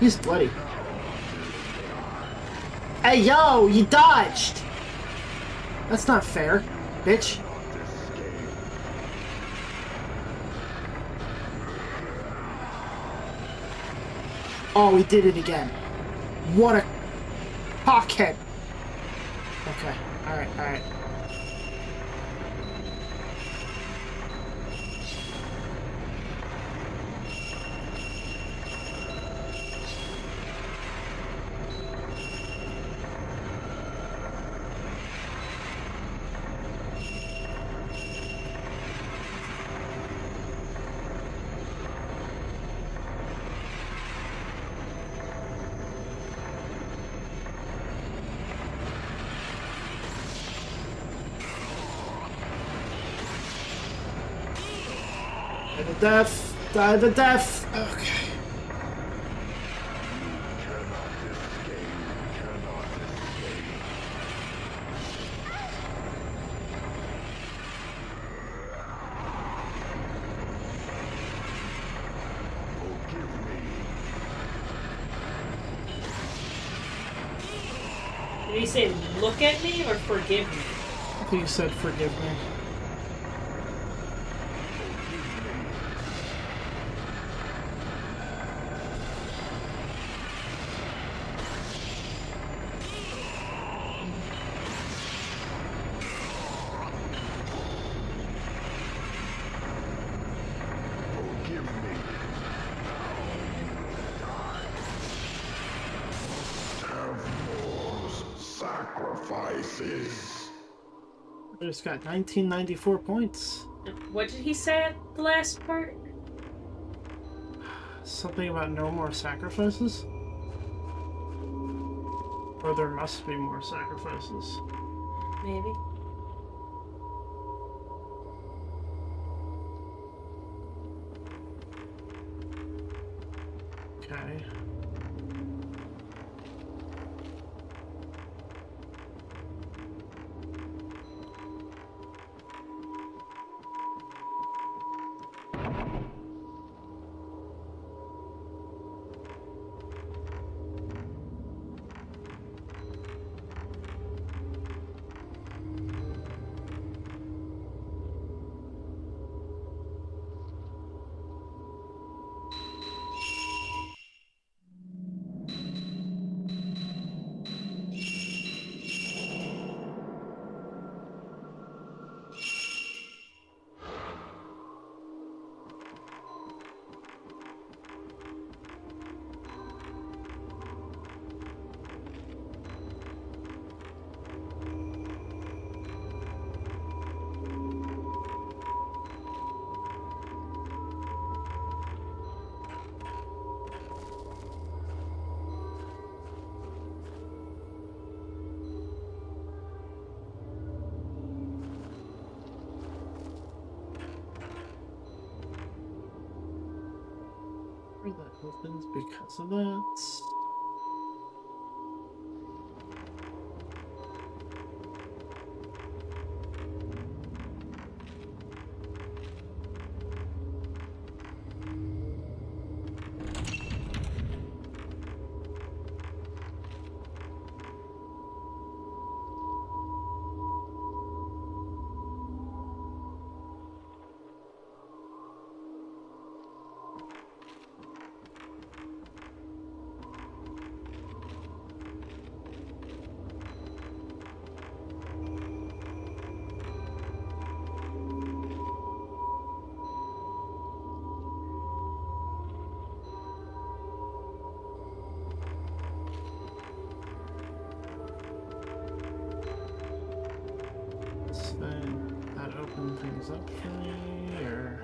He's bloody. Hey, yo, you dodged! That's not fair, bitch. Oh, we did it again. What a cockhead. Okay, alright, alright. Die to death! Die to death! Okay. Did he say look at me or forgive me? I think you said forgive me. Sacrifices. I just got 1994 points. What did he say at the last part? Something about no more sacrifices? Or there must be more sacrifices. Maybe. Okay. opens because of that. That open things up for me, or...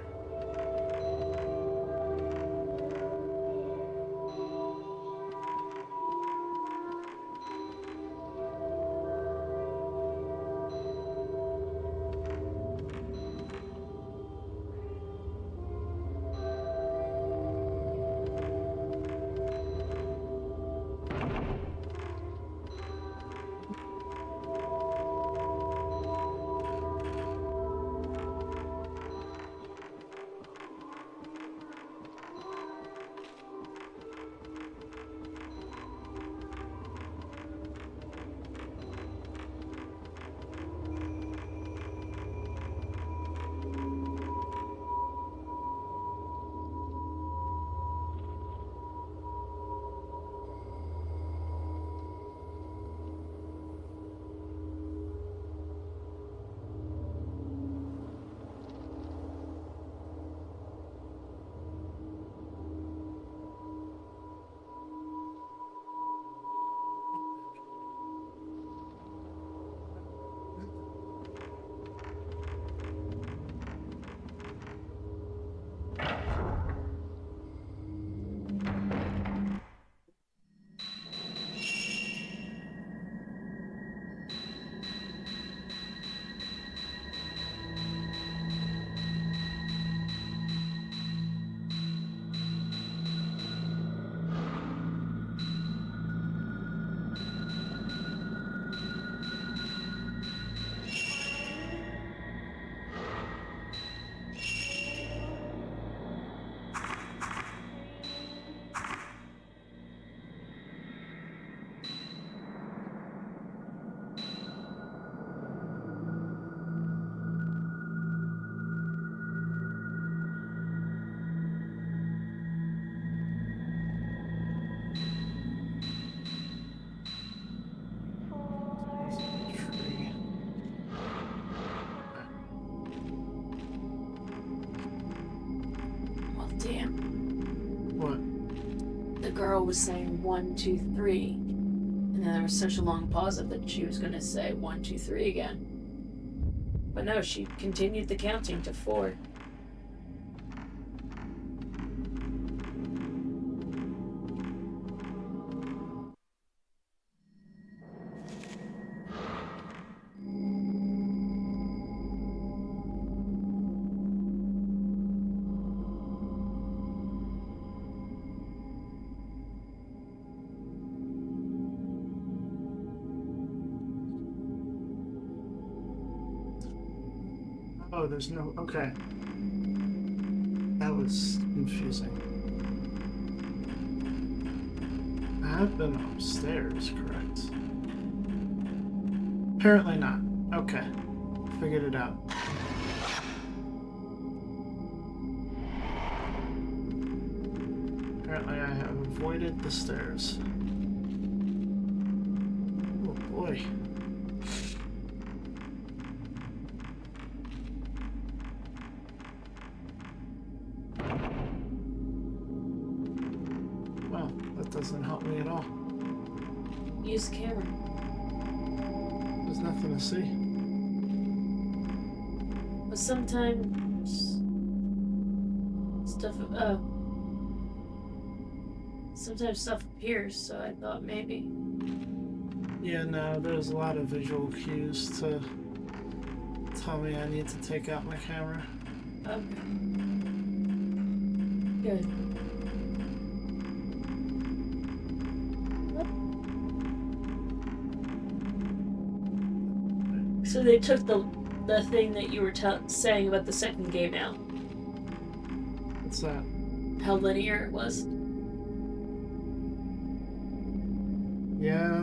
The girl was saying 1, 2, 3, and then there was such a long pause that she was going to say 1, 2, 3 again. But no, she continued the counting to 4. Oh, there's no... Okay. That was confusing. I have been upstairs, correct? Apparently not. Okay. Figured it out. Apparently I have avoided the stairs. Oh boy. Doesn't help me at all. Use the camera. There's nothing to see. But sometimes stuff appears, so I thought maybe. Yeah, no, there's a lot of visual cues to tell me I need to take out my camera. Okay. Good. So they took the thing that you were saying about the second game out. What's that? How linear it was. Yeah.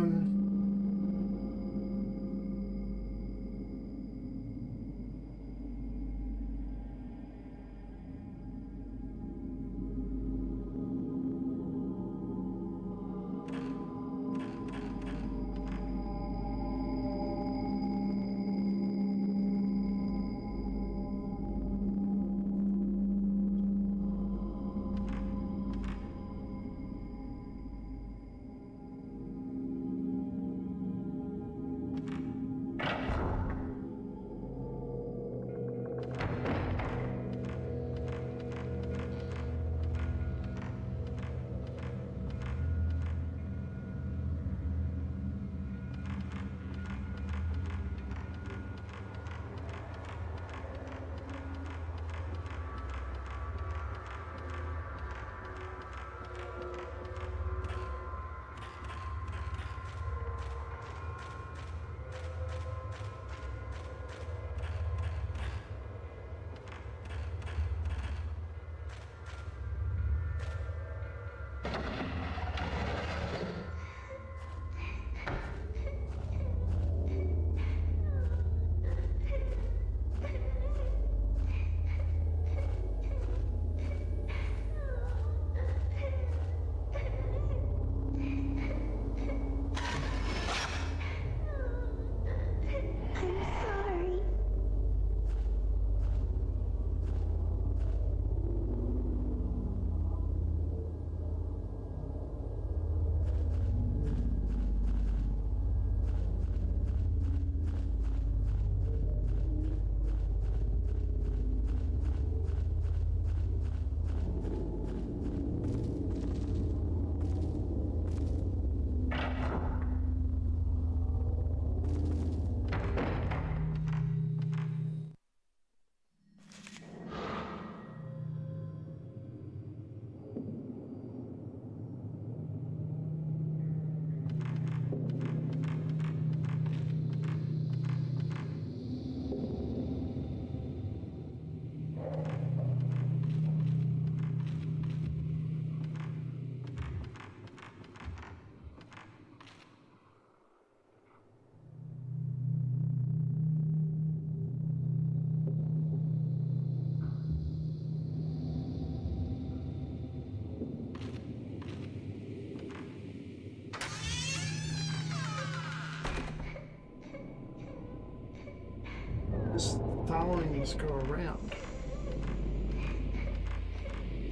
Just following this girl around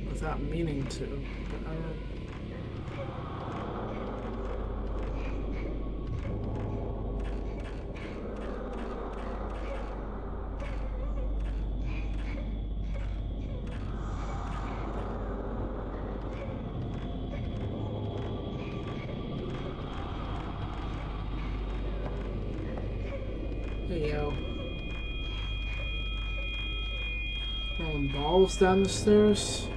without meaning to, but I don't. Hey, yo. Throwing balls down the stairs?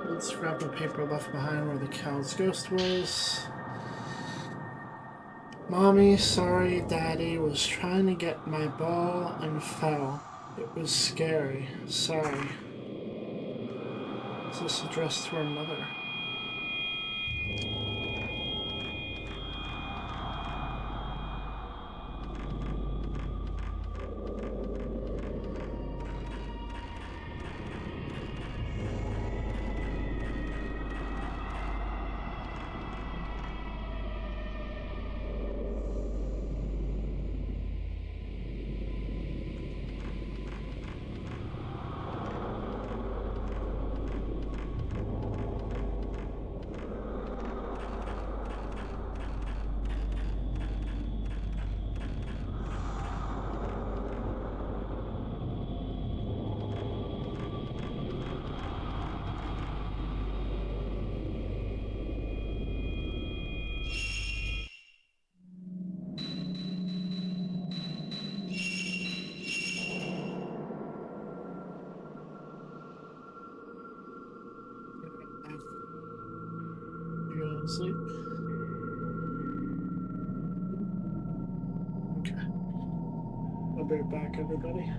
Let's grab the paper left behind where the cow's ghost was. Mommy, sorry, Daddy was trying to get my ball and fell. It was scary. Sorry. Is this addressed to our mother? asleep. Okay. I'll be right back, everybody.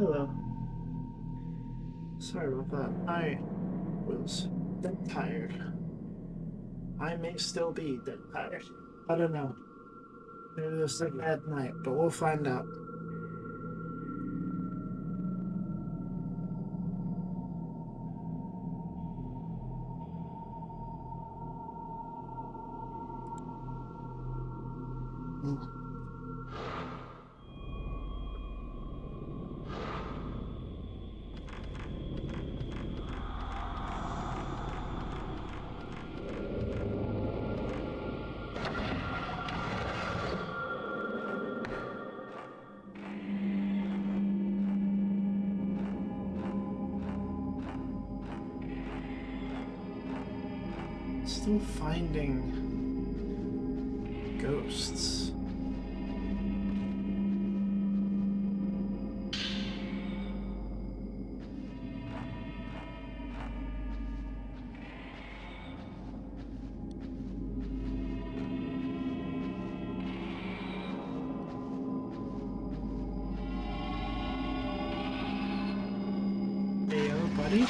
Hello. Sorry about that. I was dead tired. I may still be dead tired. I don't know. Maybe it was a bad night, but we'll find out. Still finding ghosts. Heyo, buddy.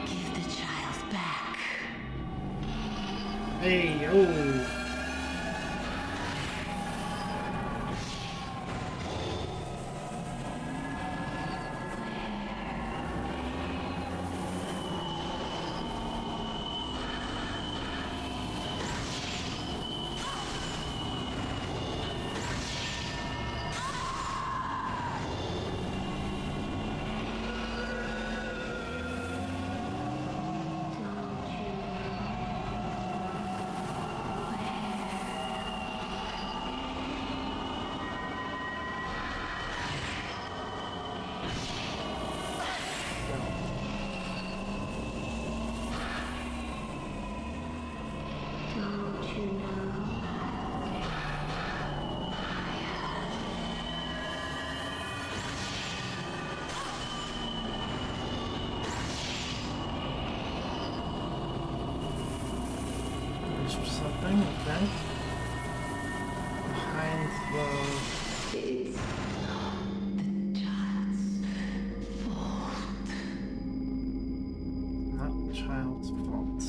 Give the child back. Hey, yo. There's something, okay. Behind the... It's the child's fault. Not the child's fault.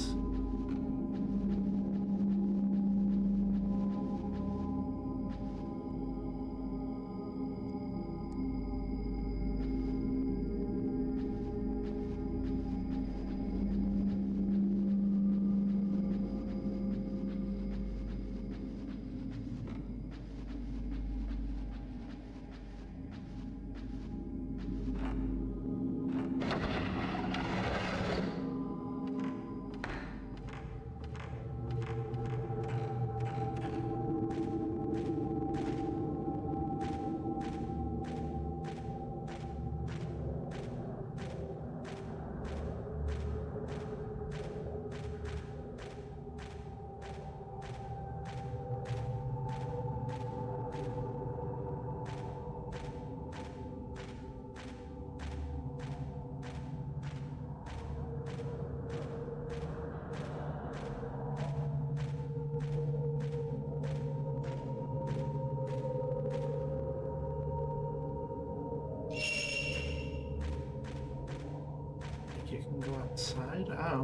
You can go outside? Oh.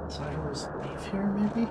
Cyrus leave here, maybe?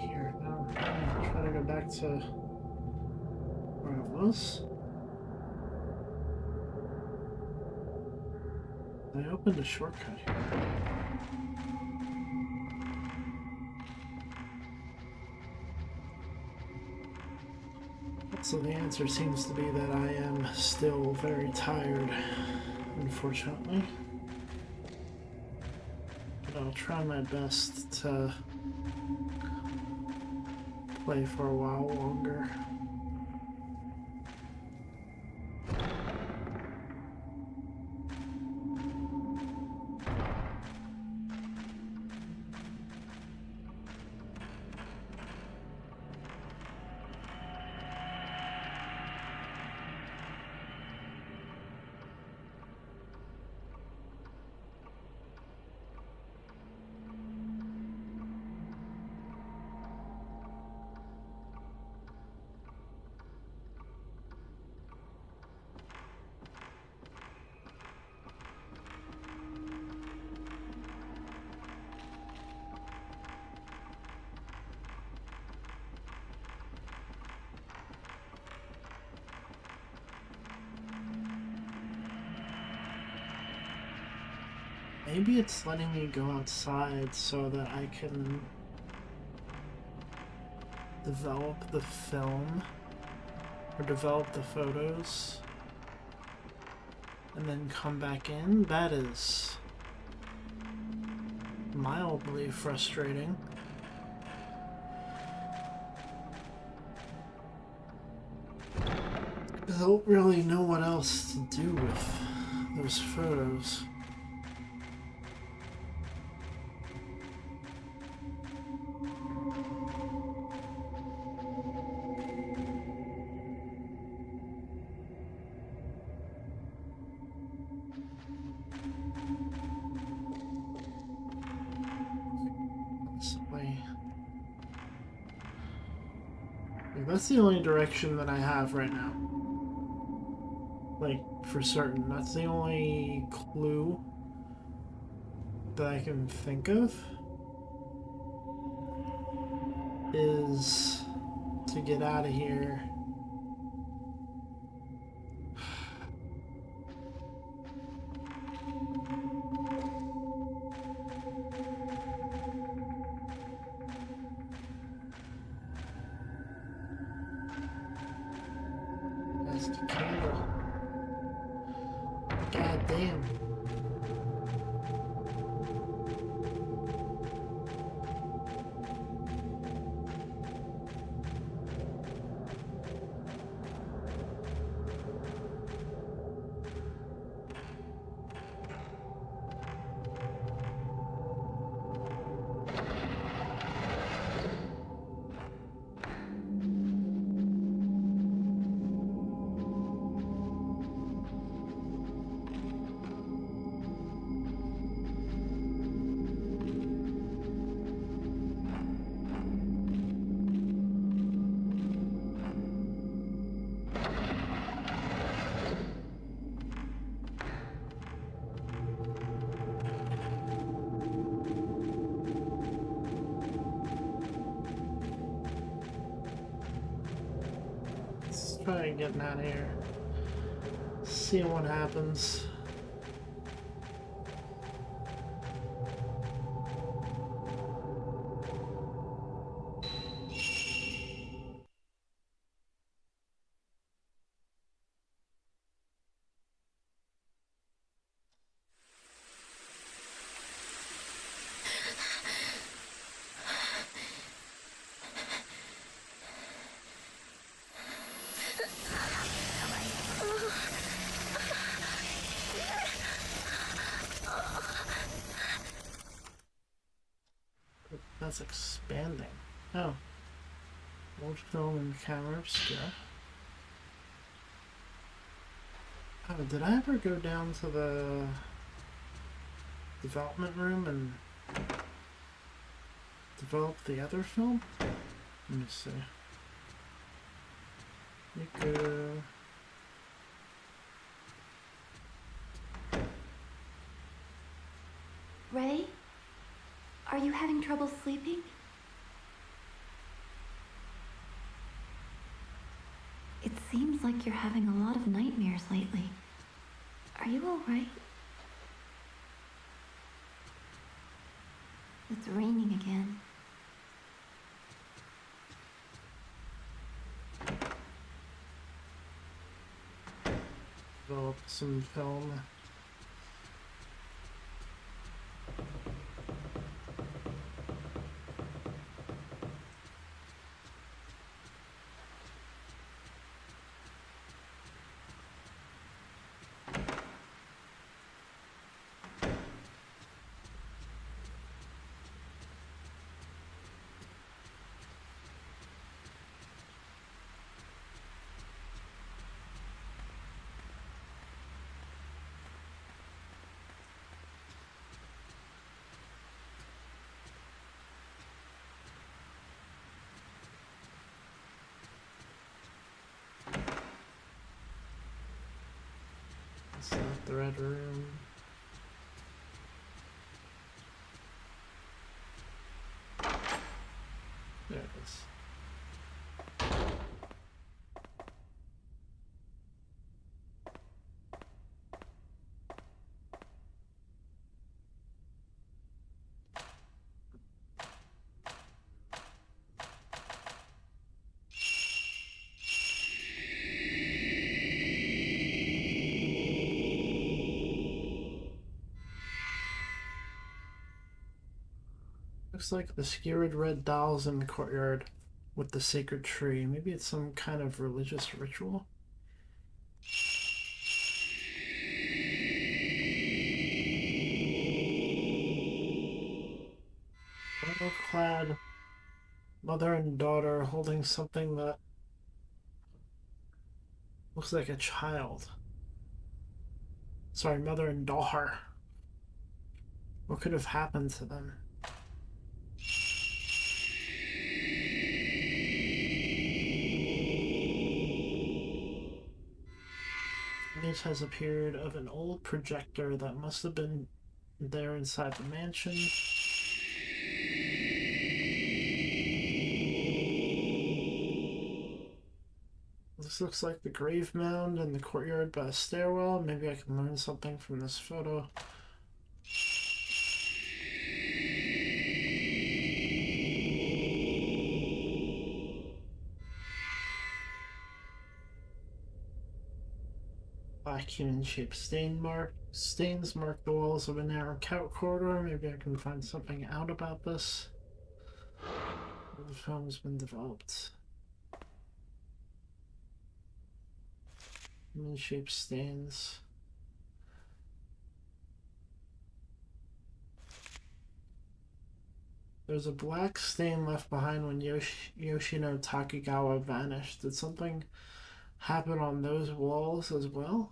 here? No, I'm trying to go back to where it was. I opened a shortcut here. So the answer seems to be that I am still very tired, unfortunately. But I'll try my best to play for a while longer. Maybe it's letting me go outside so that I can develop the film or develop the photos and then come back in. That is mildly frustrating. I don't really know what else to do with those photos. That's the only direction that I have right now. Like, for certain. That's the only clue that I can think of. Is to get out of here. Try getting out of here. See what happens. That's expanding. Oh. Old film and camera obscura. Oh, did I ever go down to the development room and develop the other film? Let me see. Nico. Ray? Are you having trouble sleeping? It seems like you're having a lot of nightmares lately. Are you alright? It's raining again. Develop some film. It's not the red room. There it is. Looks like the skewered red dolls in the courtyard with the sacred tree. Maybe it's some kind of religious ritual. Clad mother and daughter holding something that looks like a child. Sorry, mother and daughter. What could have happened to them? Image has appeared of an old projector that must have been there inside the mansion. This looks like the grave mound in the courtyard by a stairwell. Maybe I can learn something from this photo. Black human-shaped stains mark the walls of a narrow corridor. Maybe I can find something out about this. The film has been developed. Human-shaped stains. There's a black stain left behind when Yoshino Takigawa vanished. Did something happen on those walls as well?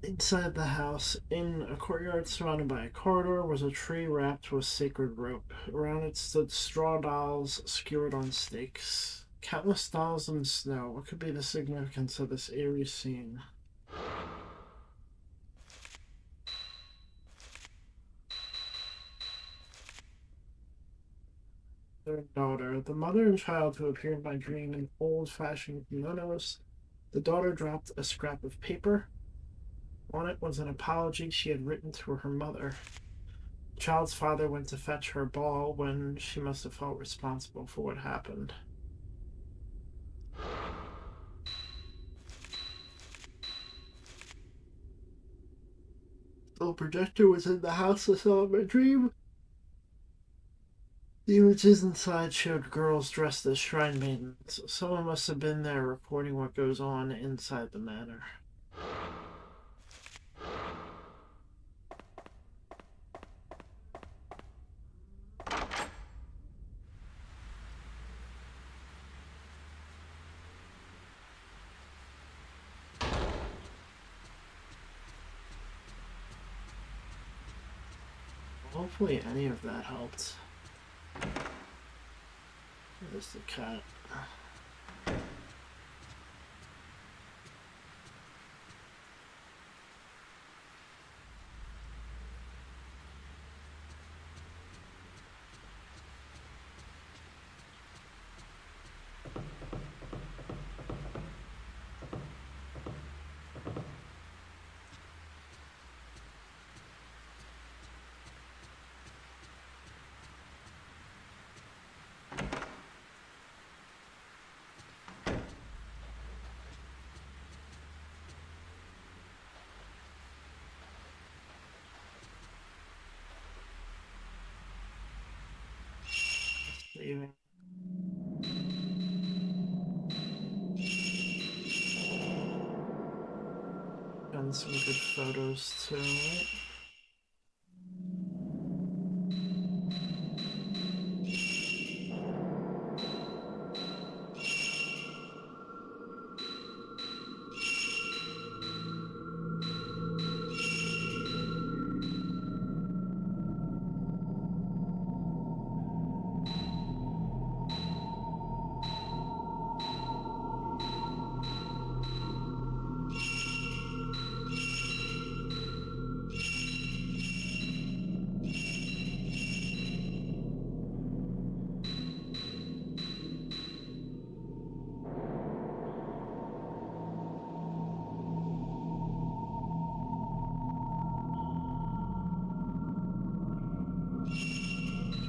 Inside the house, in a courtyard surrounded by a corridor, was a tree wrapped with sacred rope. Around it stood straw dolls skewered on stakes. Countless dolls in the snow. What could be the significance of this eerie scene? Their daughter. The mother and child who appeared in my dream in old-fashioned kimonos. The daughter dropped a scrap of paper. On it was an apology she had written to her mother. The child's father went to fetch her ball when she must have felt responsible for what happened. The projector was in the house I saw in my dream. The images inside showed girls dressed as shrine maidens. Someone must have been there recording what goes on inside the manor. Hopefully any of that helped. There's the cat. saving. And some good photos too, right?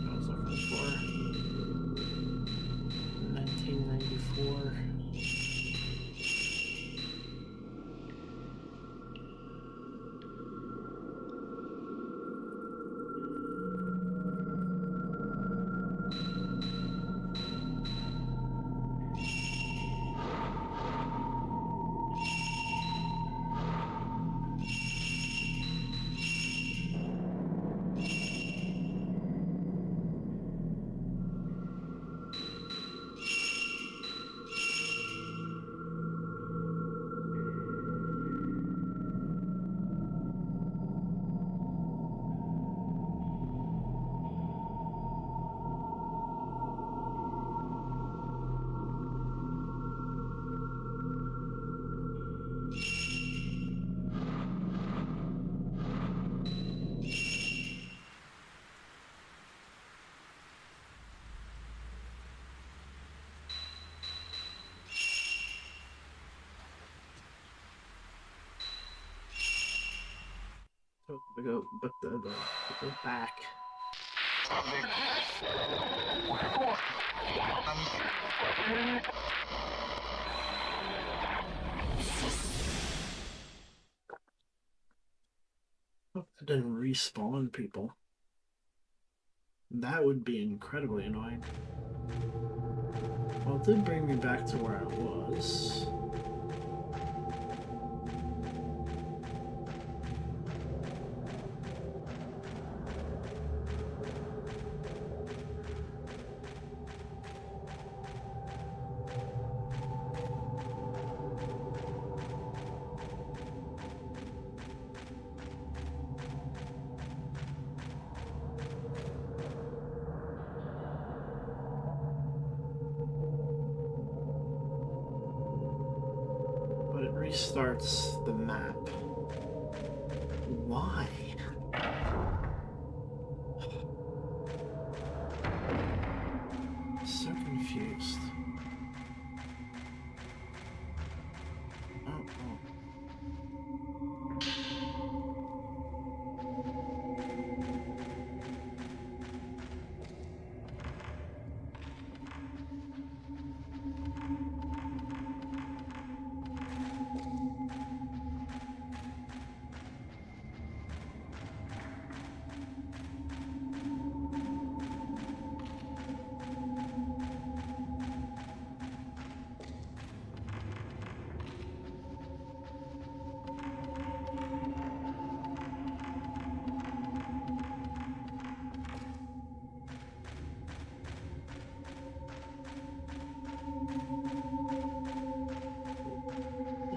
I was looking for 1994. So we go, but we go back. Hope it didn't respawn people. That would be incredibly annoying. Well, it did bring me back to where I was. But it restarts the map. Why? So confused. Oh.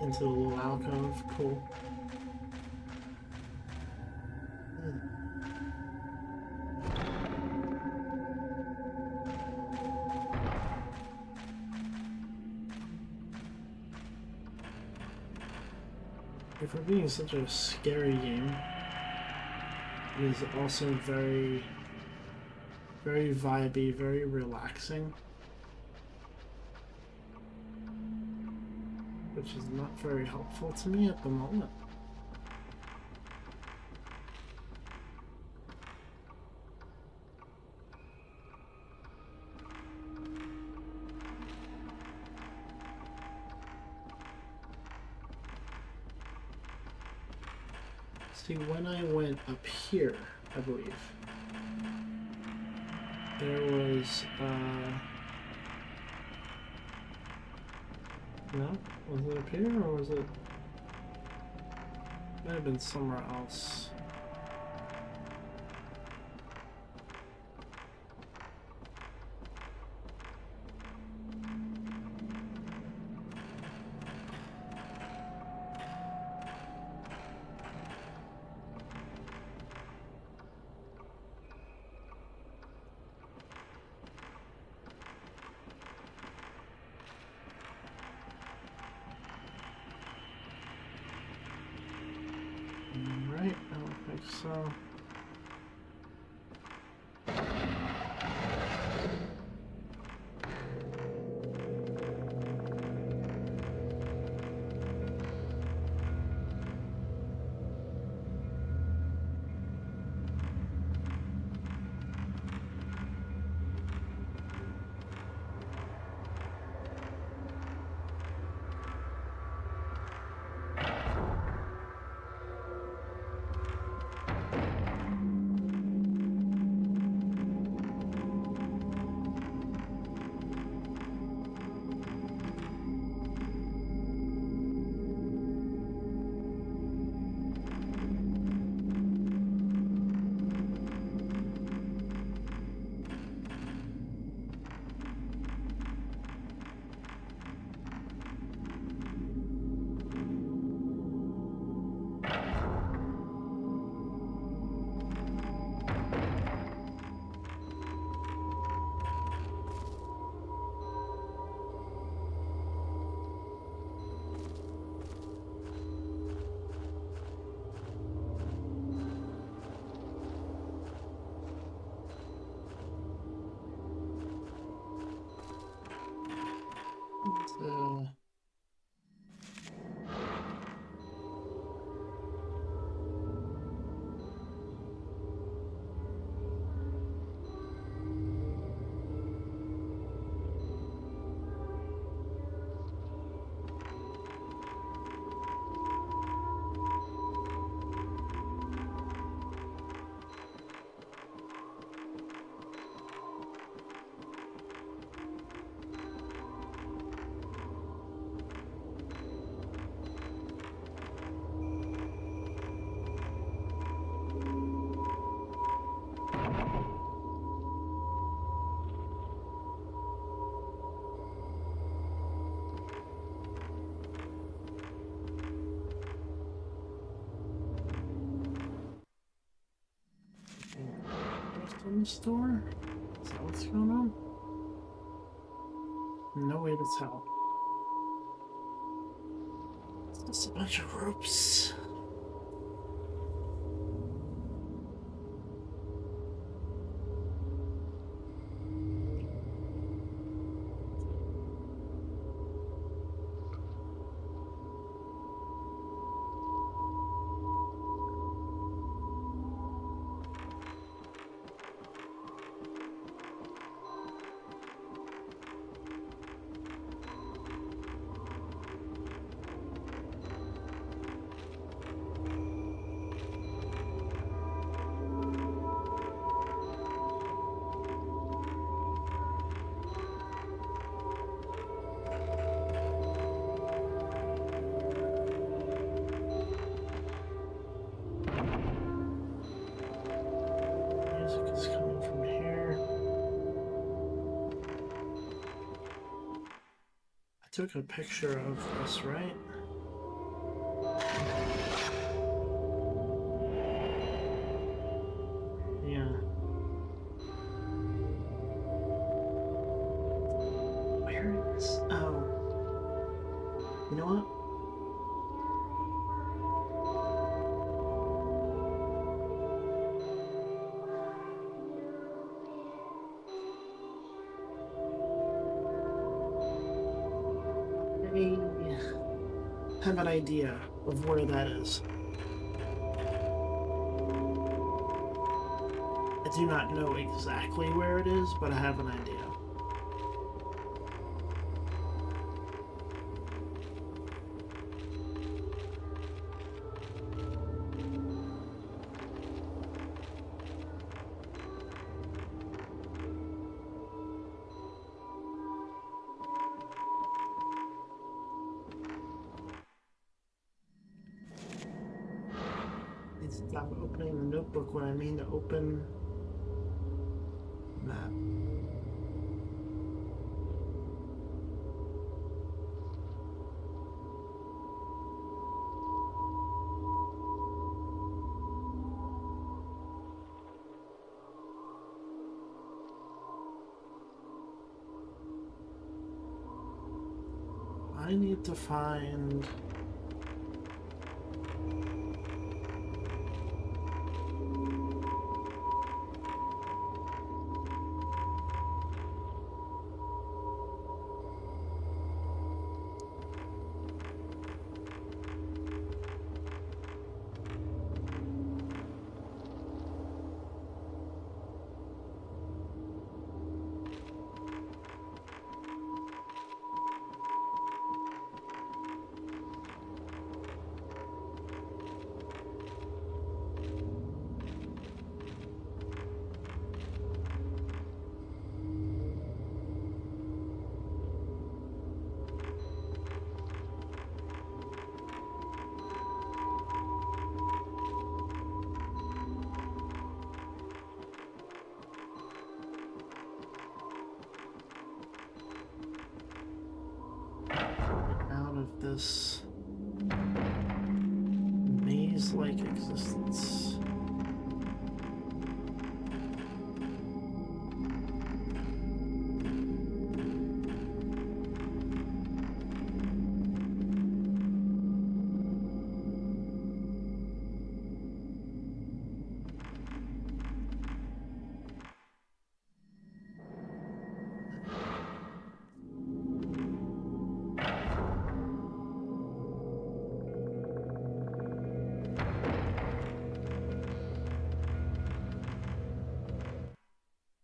Into the little alcove, cool. For being such a scary game, it is also very vibey, very relaxing. Which is not very helpful to me at the moment. See, when I went up here, I believe, there was, no? Was it up here, or was it? Might have been somewhere else. Right, I don't think so. So in the store? Is that what's going on? No way to tell. It's just a bunch of ropes. Music is coming from here. I took a picture of this, right? Yeah. Where is... Oh. You know what? I have an idea of where that is. I do not know exactly where it is, but I have an idea. Stop opening the notebook when I mean to open map. I need to find... out of this maze-like existence.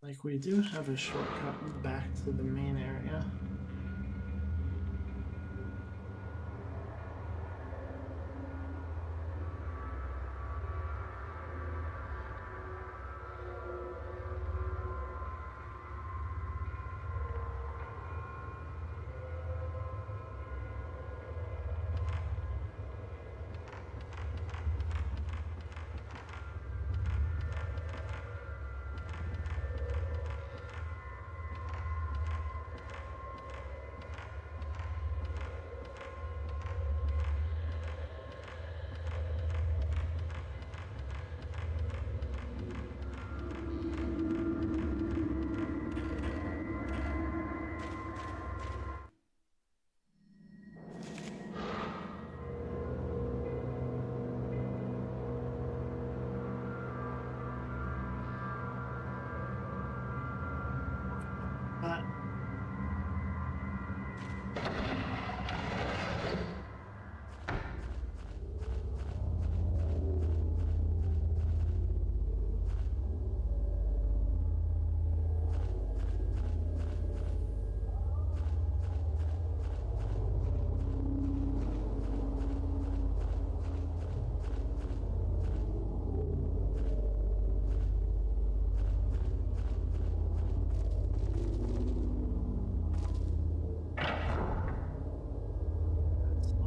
Like, we do have a shortcut back to the main area. But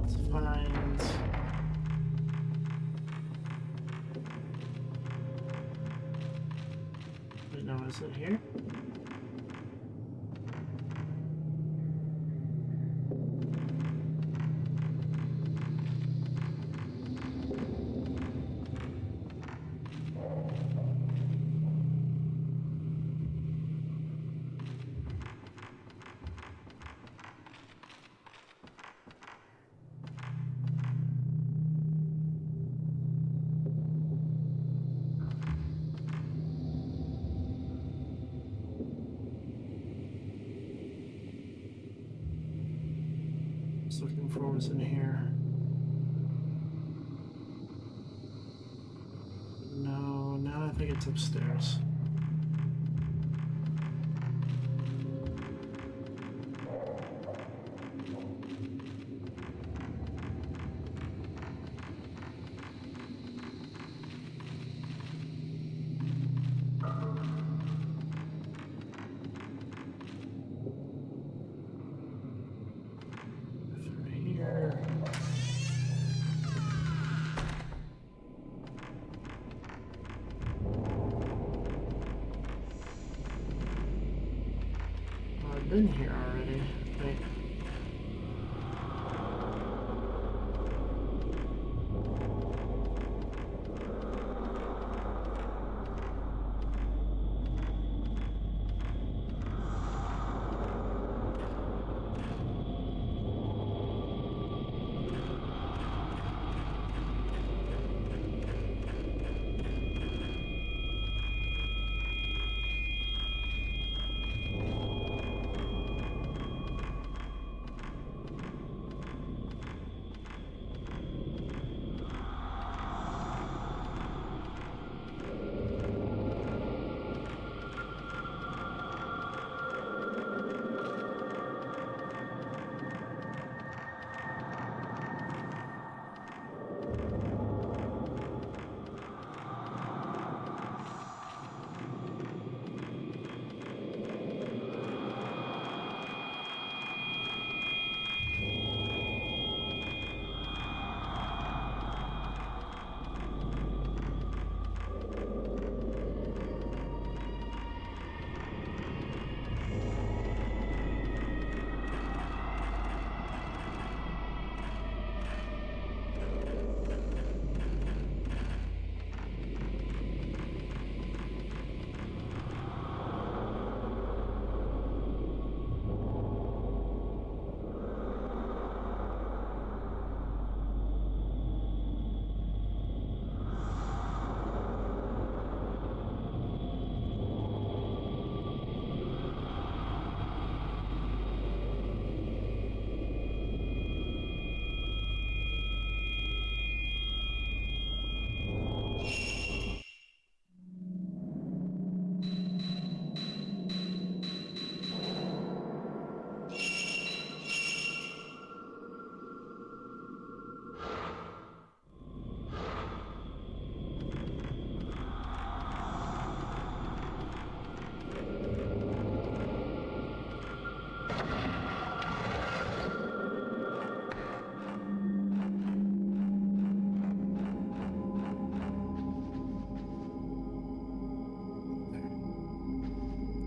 let's find... Wait, no, is it here? Just looking for what's in here. No, now I think it's upstairs. Through here. been here already. Wait.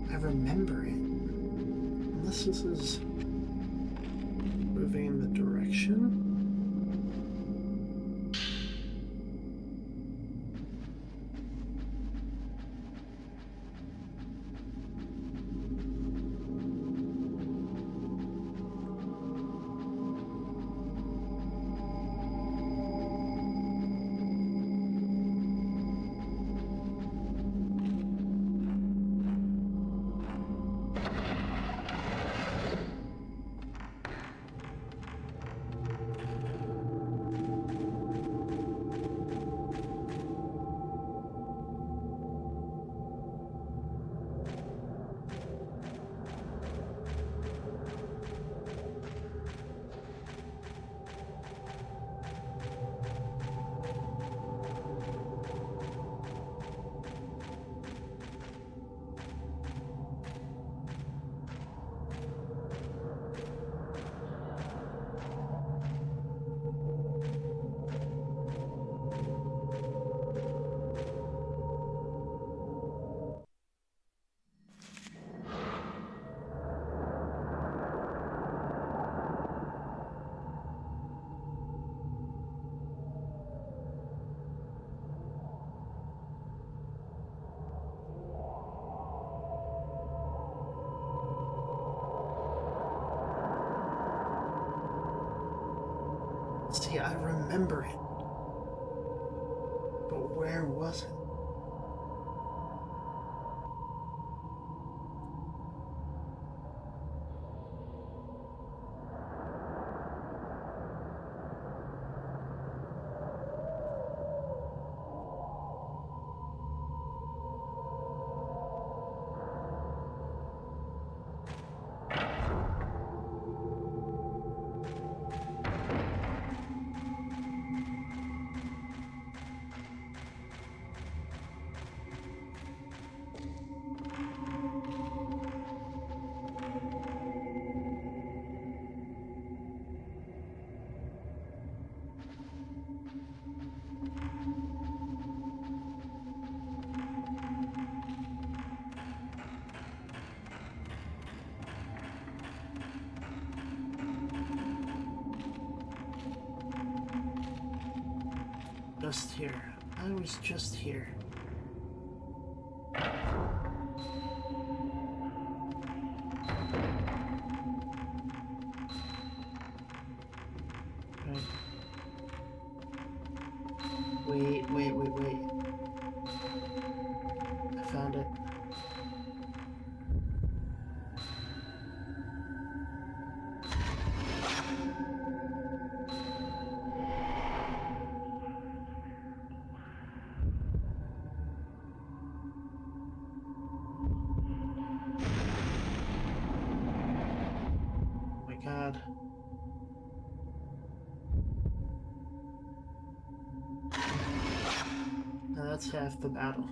I remember it. Unless this is moving in the direction. See, I remember it. But where was it? just here. I was just here. Okay. Wait. I found it. Oh my god. Now that's half the battle.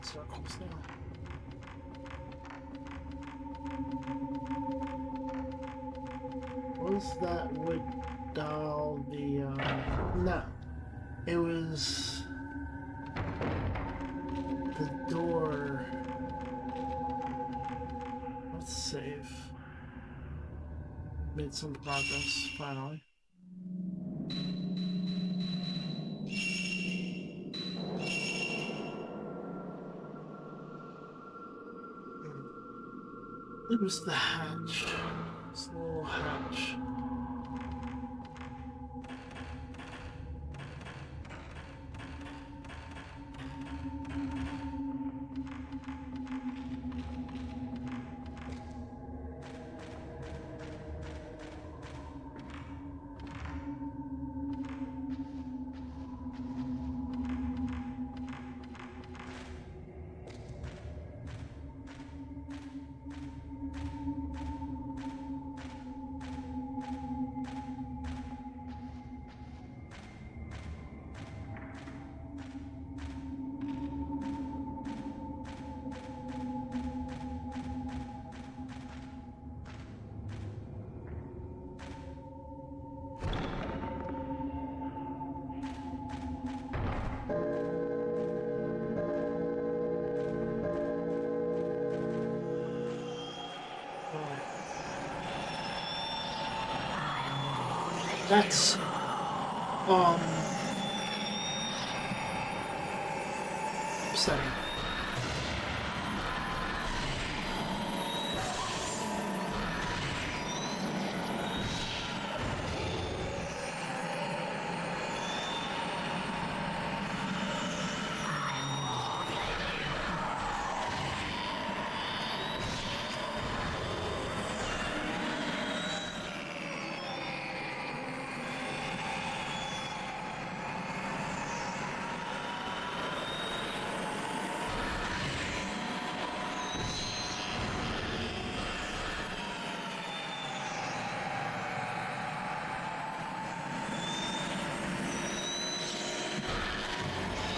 Circles now. Was that wood doll the no. It was the door. Let's save. Made some progress finally. It was the hatch. This little hatch. That's upsetting.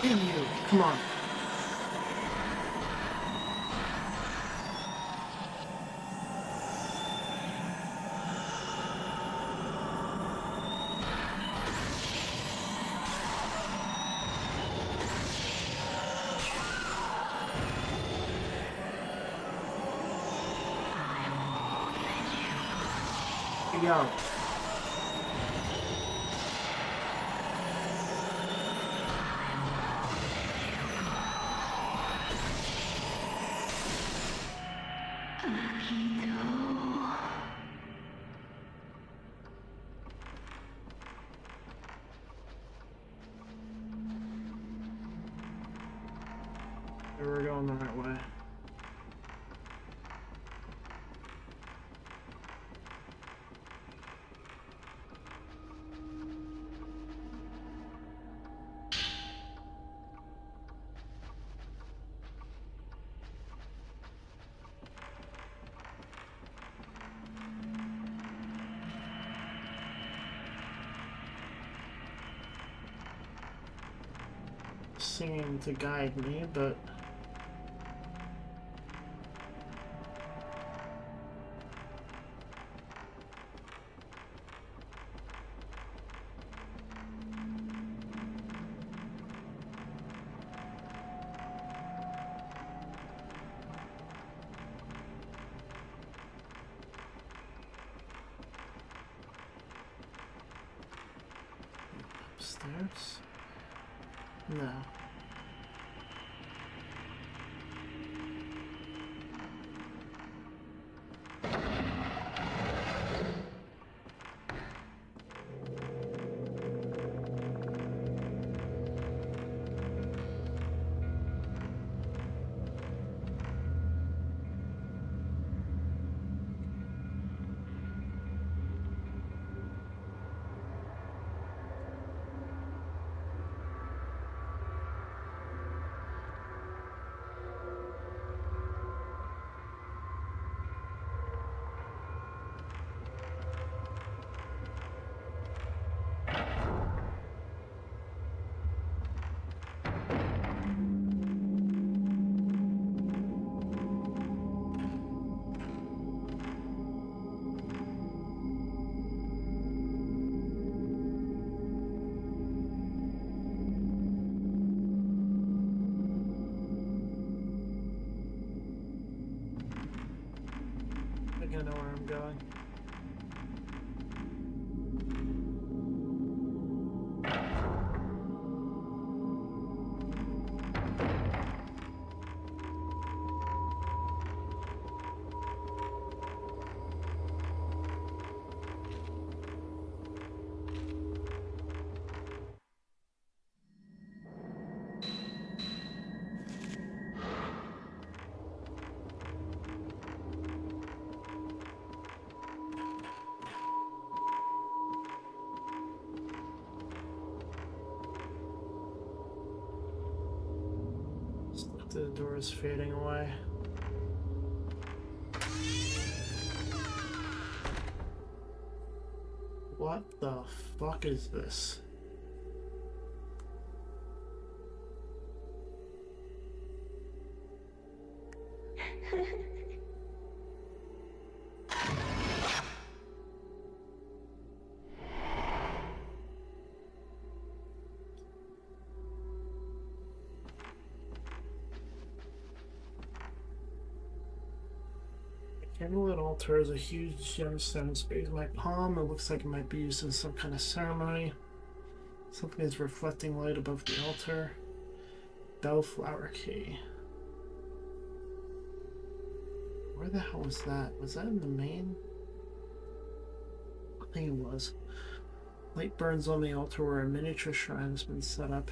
Damn you! Come on. Here we go. We're going the right way. singing to guide me, but... Upstairs? No. I think I know where I'm going. The door is fading away. What the fuck is this? Candlelit altar is a huge gemstone space in my palm. It looks like it might be used in some kind of ceremony. Something is reflecting light above the altar. Bellflower key. Where the hell was that? Was that in the main? I think it was. Light burns on the altar where a miniature shrine has been set up.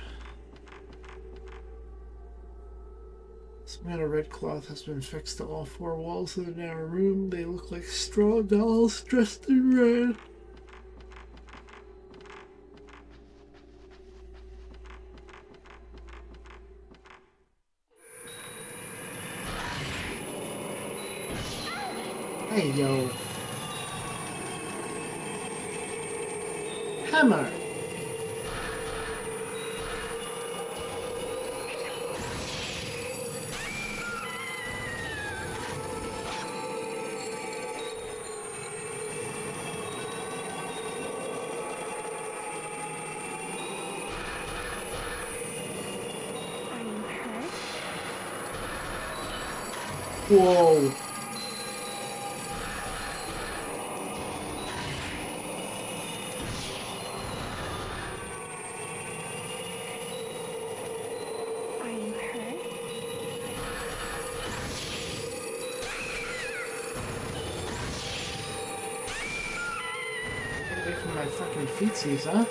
Some kind of red cloth has been fixed to all four walls of the narrow room. They look like straw dolls dressed in red. Hey, yo. Hammer. Whoa. Are you hurt? Get away from my fucking feetsies, huh?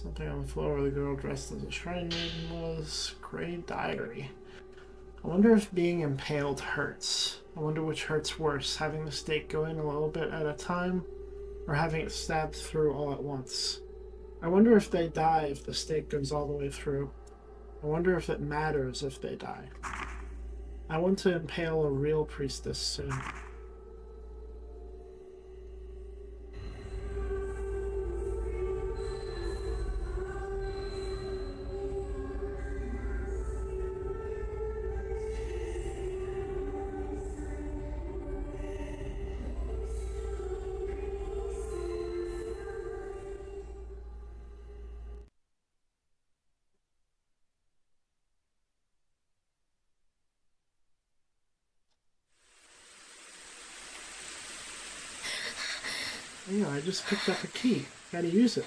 Something on the floor where the girl dressed as a shrine maiden was. Gray diary. I wonder if being impaled hurts. I wonder which hurts worse, having the stake go in a little bit at a time, or having it stabbed through all at once. I wonder if they die if the stake goes all the way through. I wonder if it matters if they die. I want to impale a real priestess soon. Yeah, I just picked up a key. Gotta use it.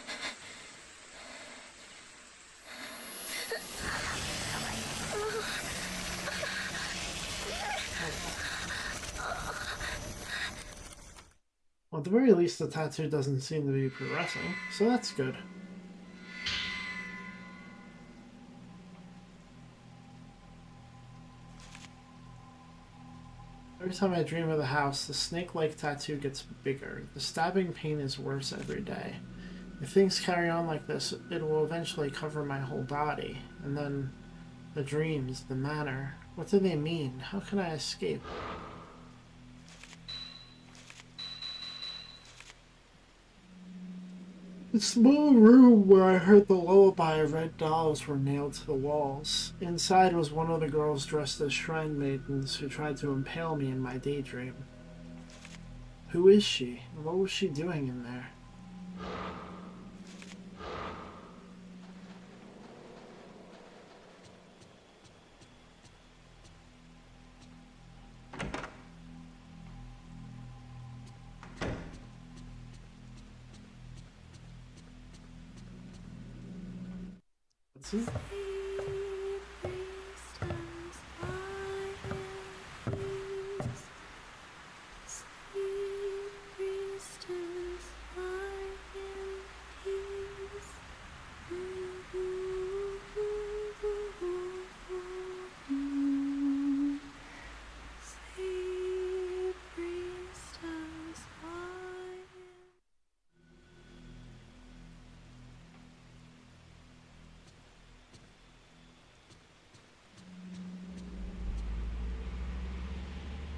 Well, at the very least, the tattoo doesn't seem to be progressing, so that's good. Every time I dream of the house, the snake-like tattoo gets bigger. The stabbing pain is worse every day. If things carry on like this, it will eventually cover my whole body. And then the dreams, the manor. What do they mean? How can I escape? The small room where I heard the lullaby of red dolls were nailed to the walls. Inside was one of the girls dressed as shrine maidens who tried to impale me in my daydream. Who is she? What was she doing in there? Let's see.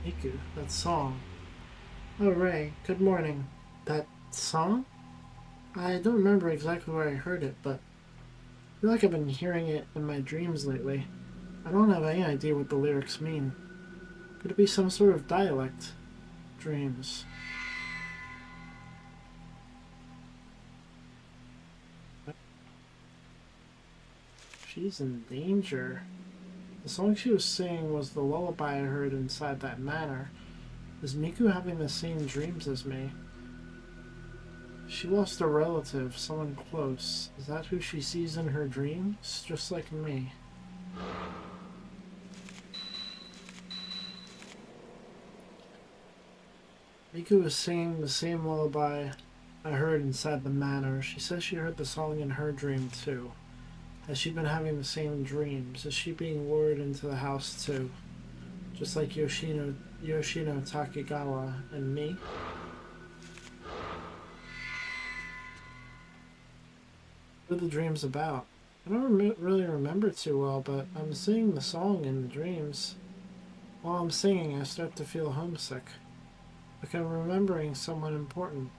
Miku, that song. Oh, Ray, good morning. That song? I don't remember exactly where I heard it, but I feel like I've been hearing it in my dreams lately. I don't have any idea what the lyrics mean. Could it be some sort of dialect? Dreams. She's in danger. The song she was singing was the lullaby I heard inside that manor. Is Miku having the same dreams as me? She lost a relative, someone close. Is that who she sees in her dreams? Just like me. Miku was singing the same lullaby I heard inside the manor. She says she heard the song in her dream too. Has she been having the same dreams? Is she being lured into the house too? Just like Yoshino Takegawa and me? What are the dreams about? I don't really remember too well, but I'm singing the song in the dreams. While I'm singing, I start to feel homesick. Like I'm remembering someone important.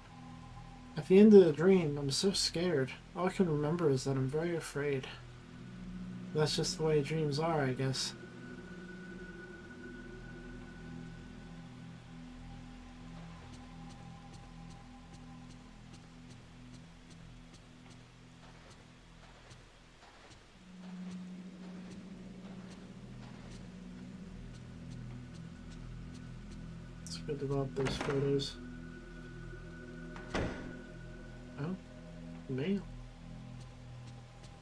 At the end of the dream, I'm so scared. All I can remember is that I'm very afraid. That's just the way dreams are, I guess. Let's go develop those photos. Oh, mail.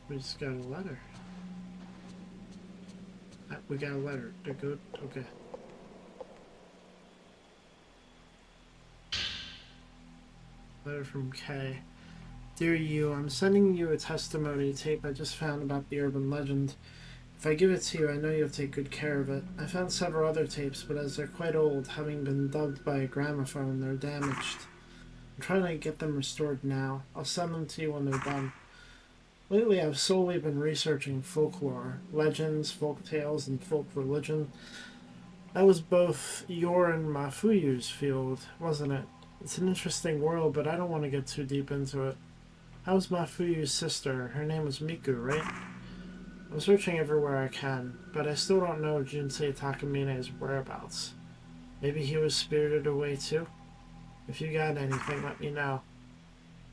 We just got a letter. We got a letter. They're good? Okay. Letter from Kay. Dear you, I'm sending you a testimony tape I just found about the urban legend. If I give it to you, I know you'll take good care of it. I found several other tapes, but as they're quite old, having been dubbed by a gramophone, they're damaged. I'm trying to get them restored now. I'll send them to you when they're done. Lately, I've solely been researching folklore, legends, folk tales, and folk religion. That was both your and Mafuyu's field, wasn't it? It's an interesting world, but I don't want to get too deep into it. How's Mafuyu's sister? Her name was Miku, right? I'm searching everywhere I can, but I still don't know Jinsei Takamine's whereabouts. Maybe he was spirited away too? If you got anything, let me know.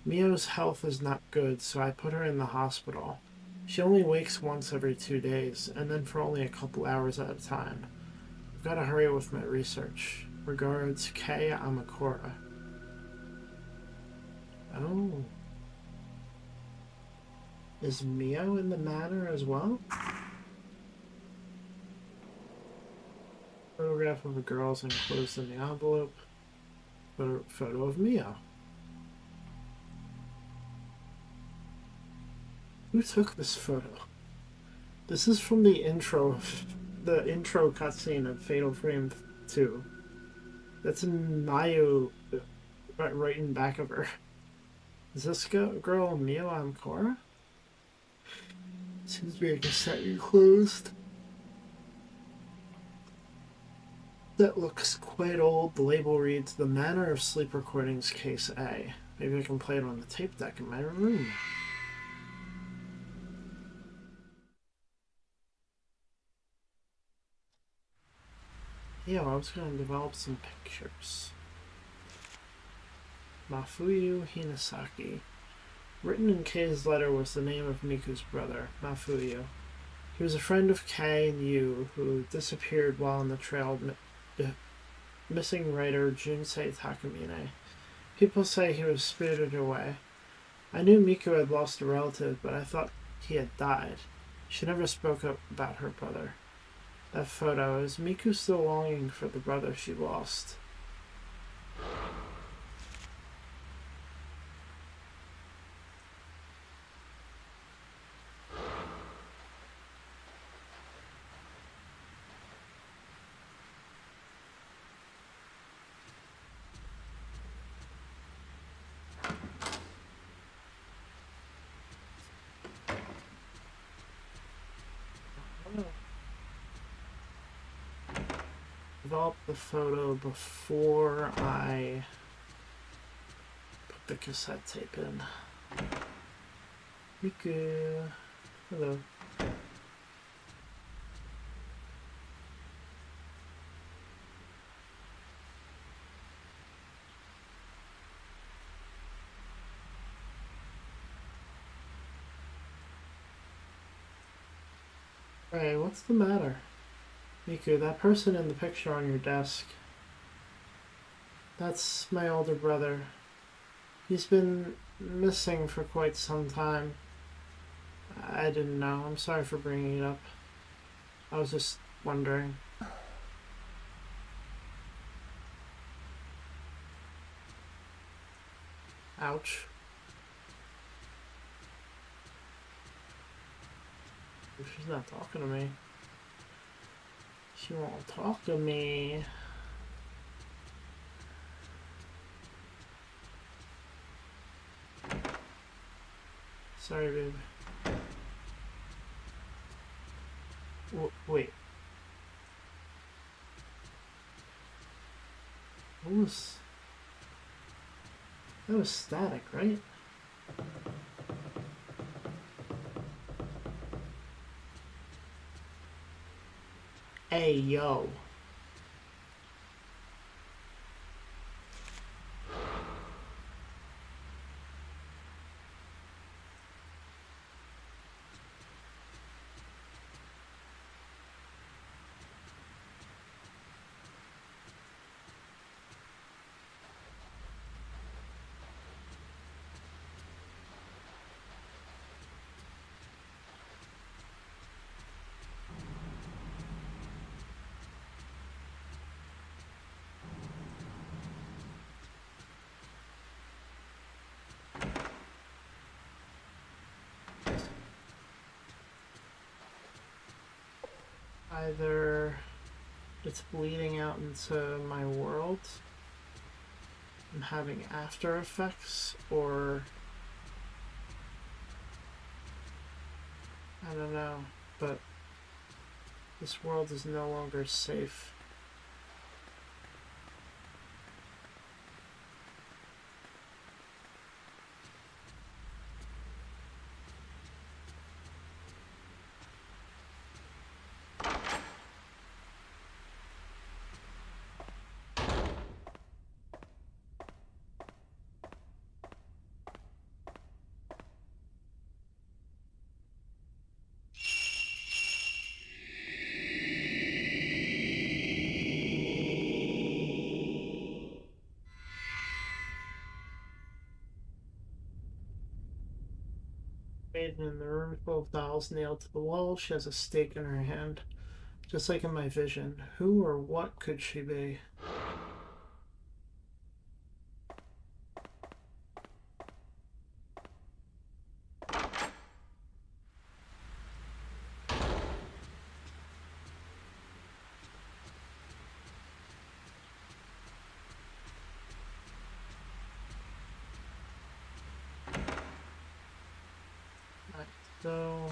Mio's health is not good, so I put her in the hospital. She only wakes once every 2 days, and then for only a couple hours at a time. I've got to hurry with my research. Regards, Kei Amakura. Oh. Is Mio in the manor as well? Photograph of a girl's enclosed in the envelope. Photo of Mio. Who took this photo? This is from the intro cutscene of Fatal Frame 2. That's Mayu right in back of her. Is this girl Mio Amakura? Seems to be a cassette enclosed. That looks quite old. The label reads The Manor of Sleep Recordings Case A. Maybe I can play it on the tape deck in my room. Yeah, I was going to develop some pictures. Mafuyu Hinasaki. Written in Kei's letter was the name of Miku's brother, Mafuyu. He was a friend of Kei and Yu, who disappeared while on the trail missing writer Jinsei Takamine. People say he was spirited away. I knew Miku had lost a relative, but I thought he had died. She never spoke up about her brother. That photo, is Miku still longing for the brother she lost? Develop the photo before I put the cassette tape in. Miku. Hello. Hey, what's the matter? Miku, that person in the picture on your desk. That's my older brother. He's been missing for quite some time. I didn't know. I'm sorry for bringing it up. I was just wondering. Ouch. She's not talking to me. She won't talk to me. Sorry, babe. Wait. That was static, right? Hey, yo. either it's bleeding out into my world and having after effects, or I don't know, but this world is no longer safe. Maiden in the room full of dolls nailed to the wall. She has a stake in her hand. Just like in my vision. Who or what could she be? Right, so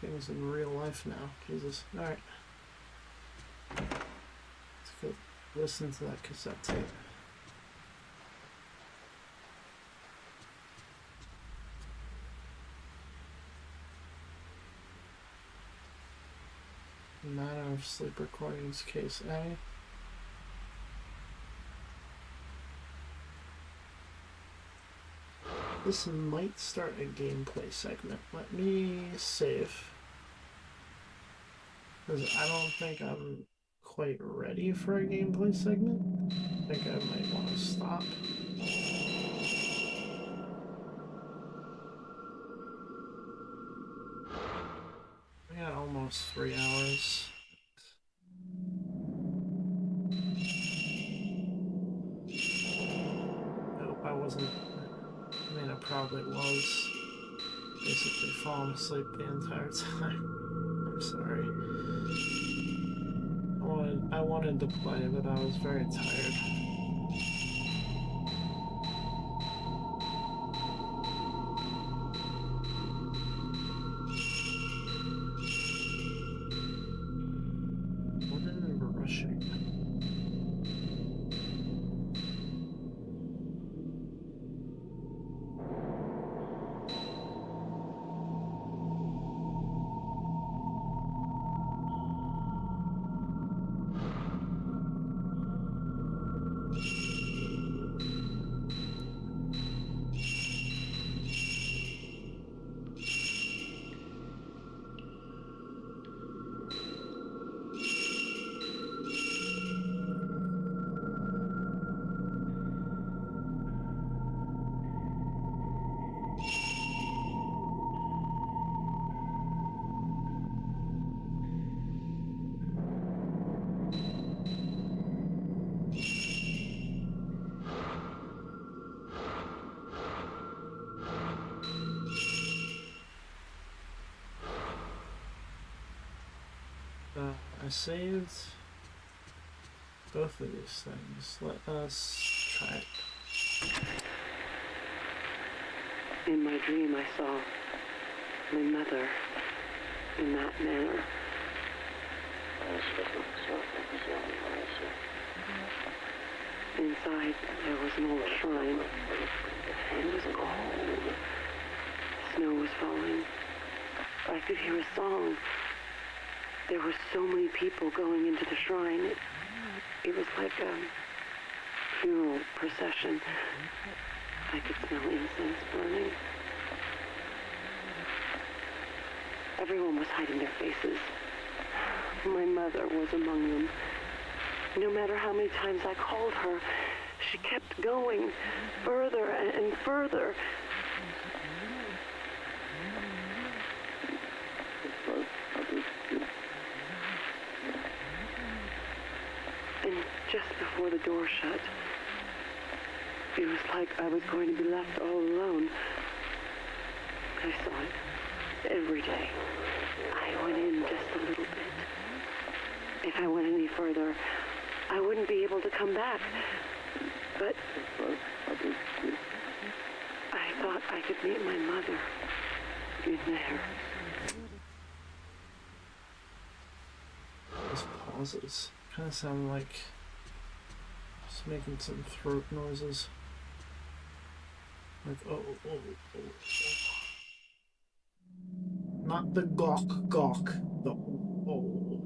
things in real life now. Jesus. Alright. Let's go listen to that cassette tape. Matter of Sleep Recordings, Case A. This might start a gameplay segment. Let me save. Because I don't think I'm quite ready for a gameplay segment. I think I might want to stop. We got almost 3 hours. I hope I wasn't. I mean, I probably was. Basically falling asleep the entire time. I'm sorry. I wanted to play, but I was very tired. I remember rushing. I saved both of these things. Let us try it. In my dream, I saw my mother in that manner. Inside, there was an old shrine. It was cold. Snow was falling. I could hear a song. There were so many people going into the shrine. It was like a funeral procession. I could smell incense burning. Everyone was hiding their faces. My mother was among them. No matter how many times I called her, she kept going further and further. And just before the door shut, it was like I was going to be left all alone. I saw it every day. I went in just a little bit. If I went any further, I wouldn't be able to come back. But I thought I could meet my mother in there. Those pauses kind of sound like just making some throat noises. Like, oh, oh, oh, oh. Not the gawk gawk, the oh, oh.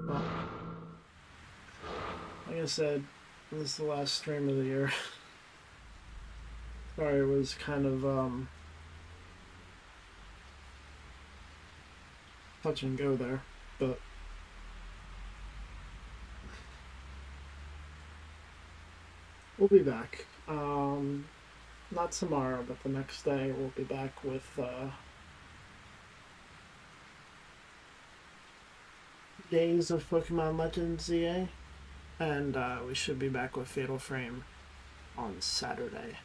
Well, like I said, this is the last stream of the year. Sorry, it was kind of touch and go there, but we'll be back. Not tomorrow, but the next day we'll be back with Days of Pokemon Legends ZA, and we should be back with Fatal Frame on Saturday.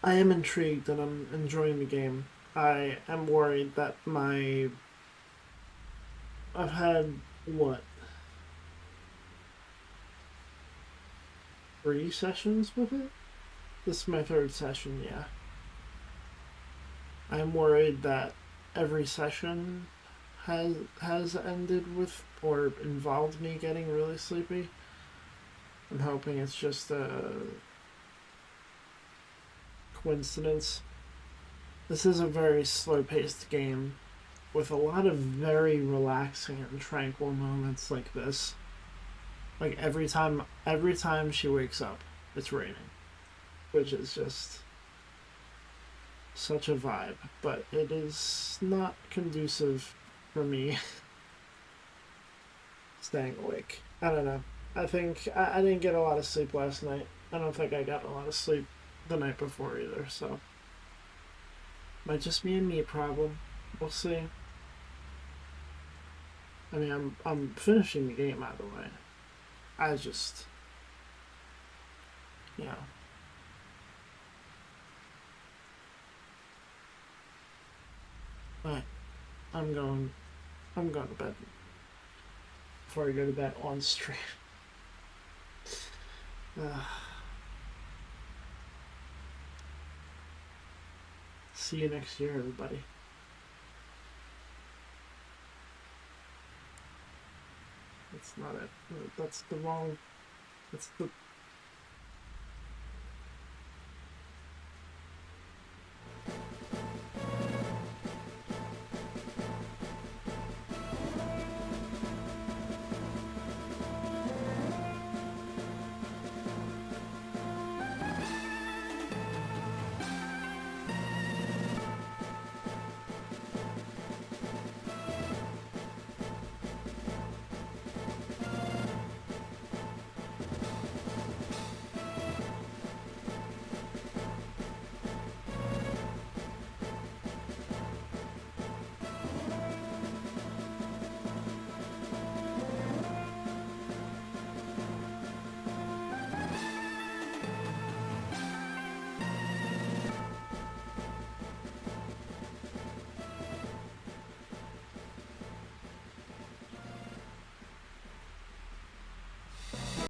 I am intrigued and I'm enjoying the game. I am worried that I've had, what, 3 sessions with it? This is my 3rd session, yeah. I'm worried that every session has ended with or involved me getting really sleepy. I'm hoping it's just a coincidence. This is a very slow-paced game with a lot of very relaxing and tranquil moments like this. Like every time she wakes up, it's raining, which is just such a vibe, but it is not conducive for me staying awake. I don't know. I think I didn't get a lot of sleep last night. I don't think I got a lot of sleep the night before either, so might just be a me problem. We'll see. I mean, I'm finishing the game either way. I just, you know. Alright, I'm going to bed before I go to bed on stream. See you next year, everybody. That's not it. That's the wrong. That's the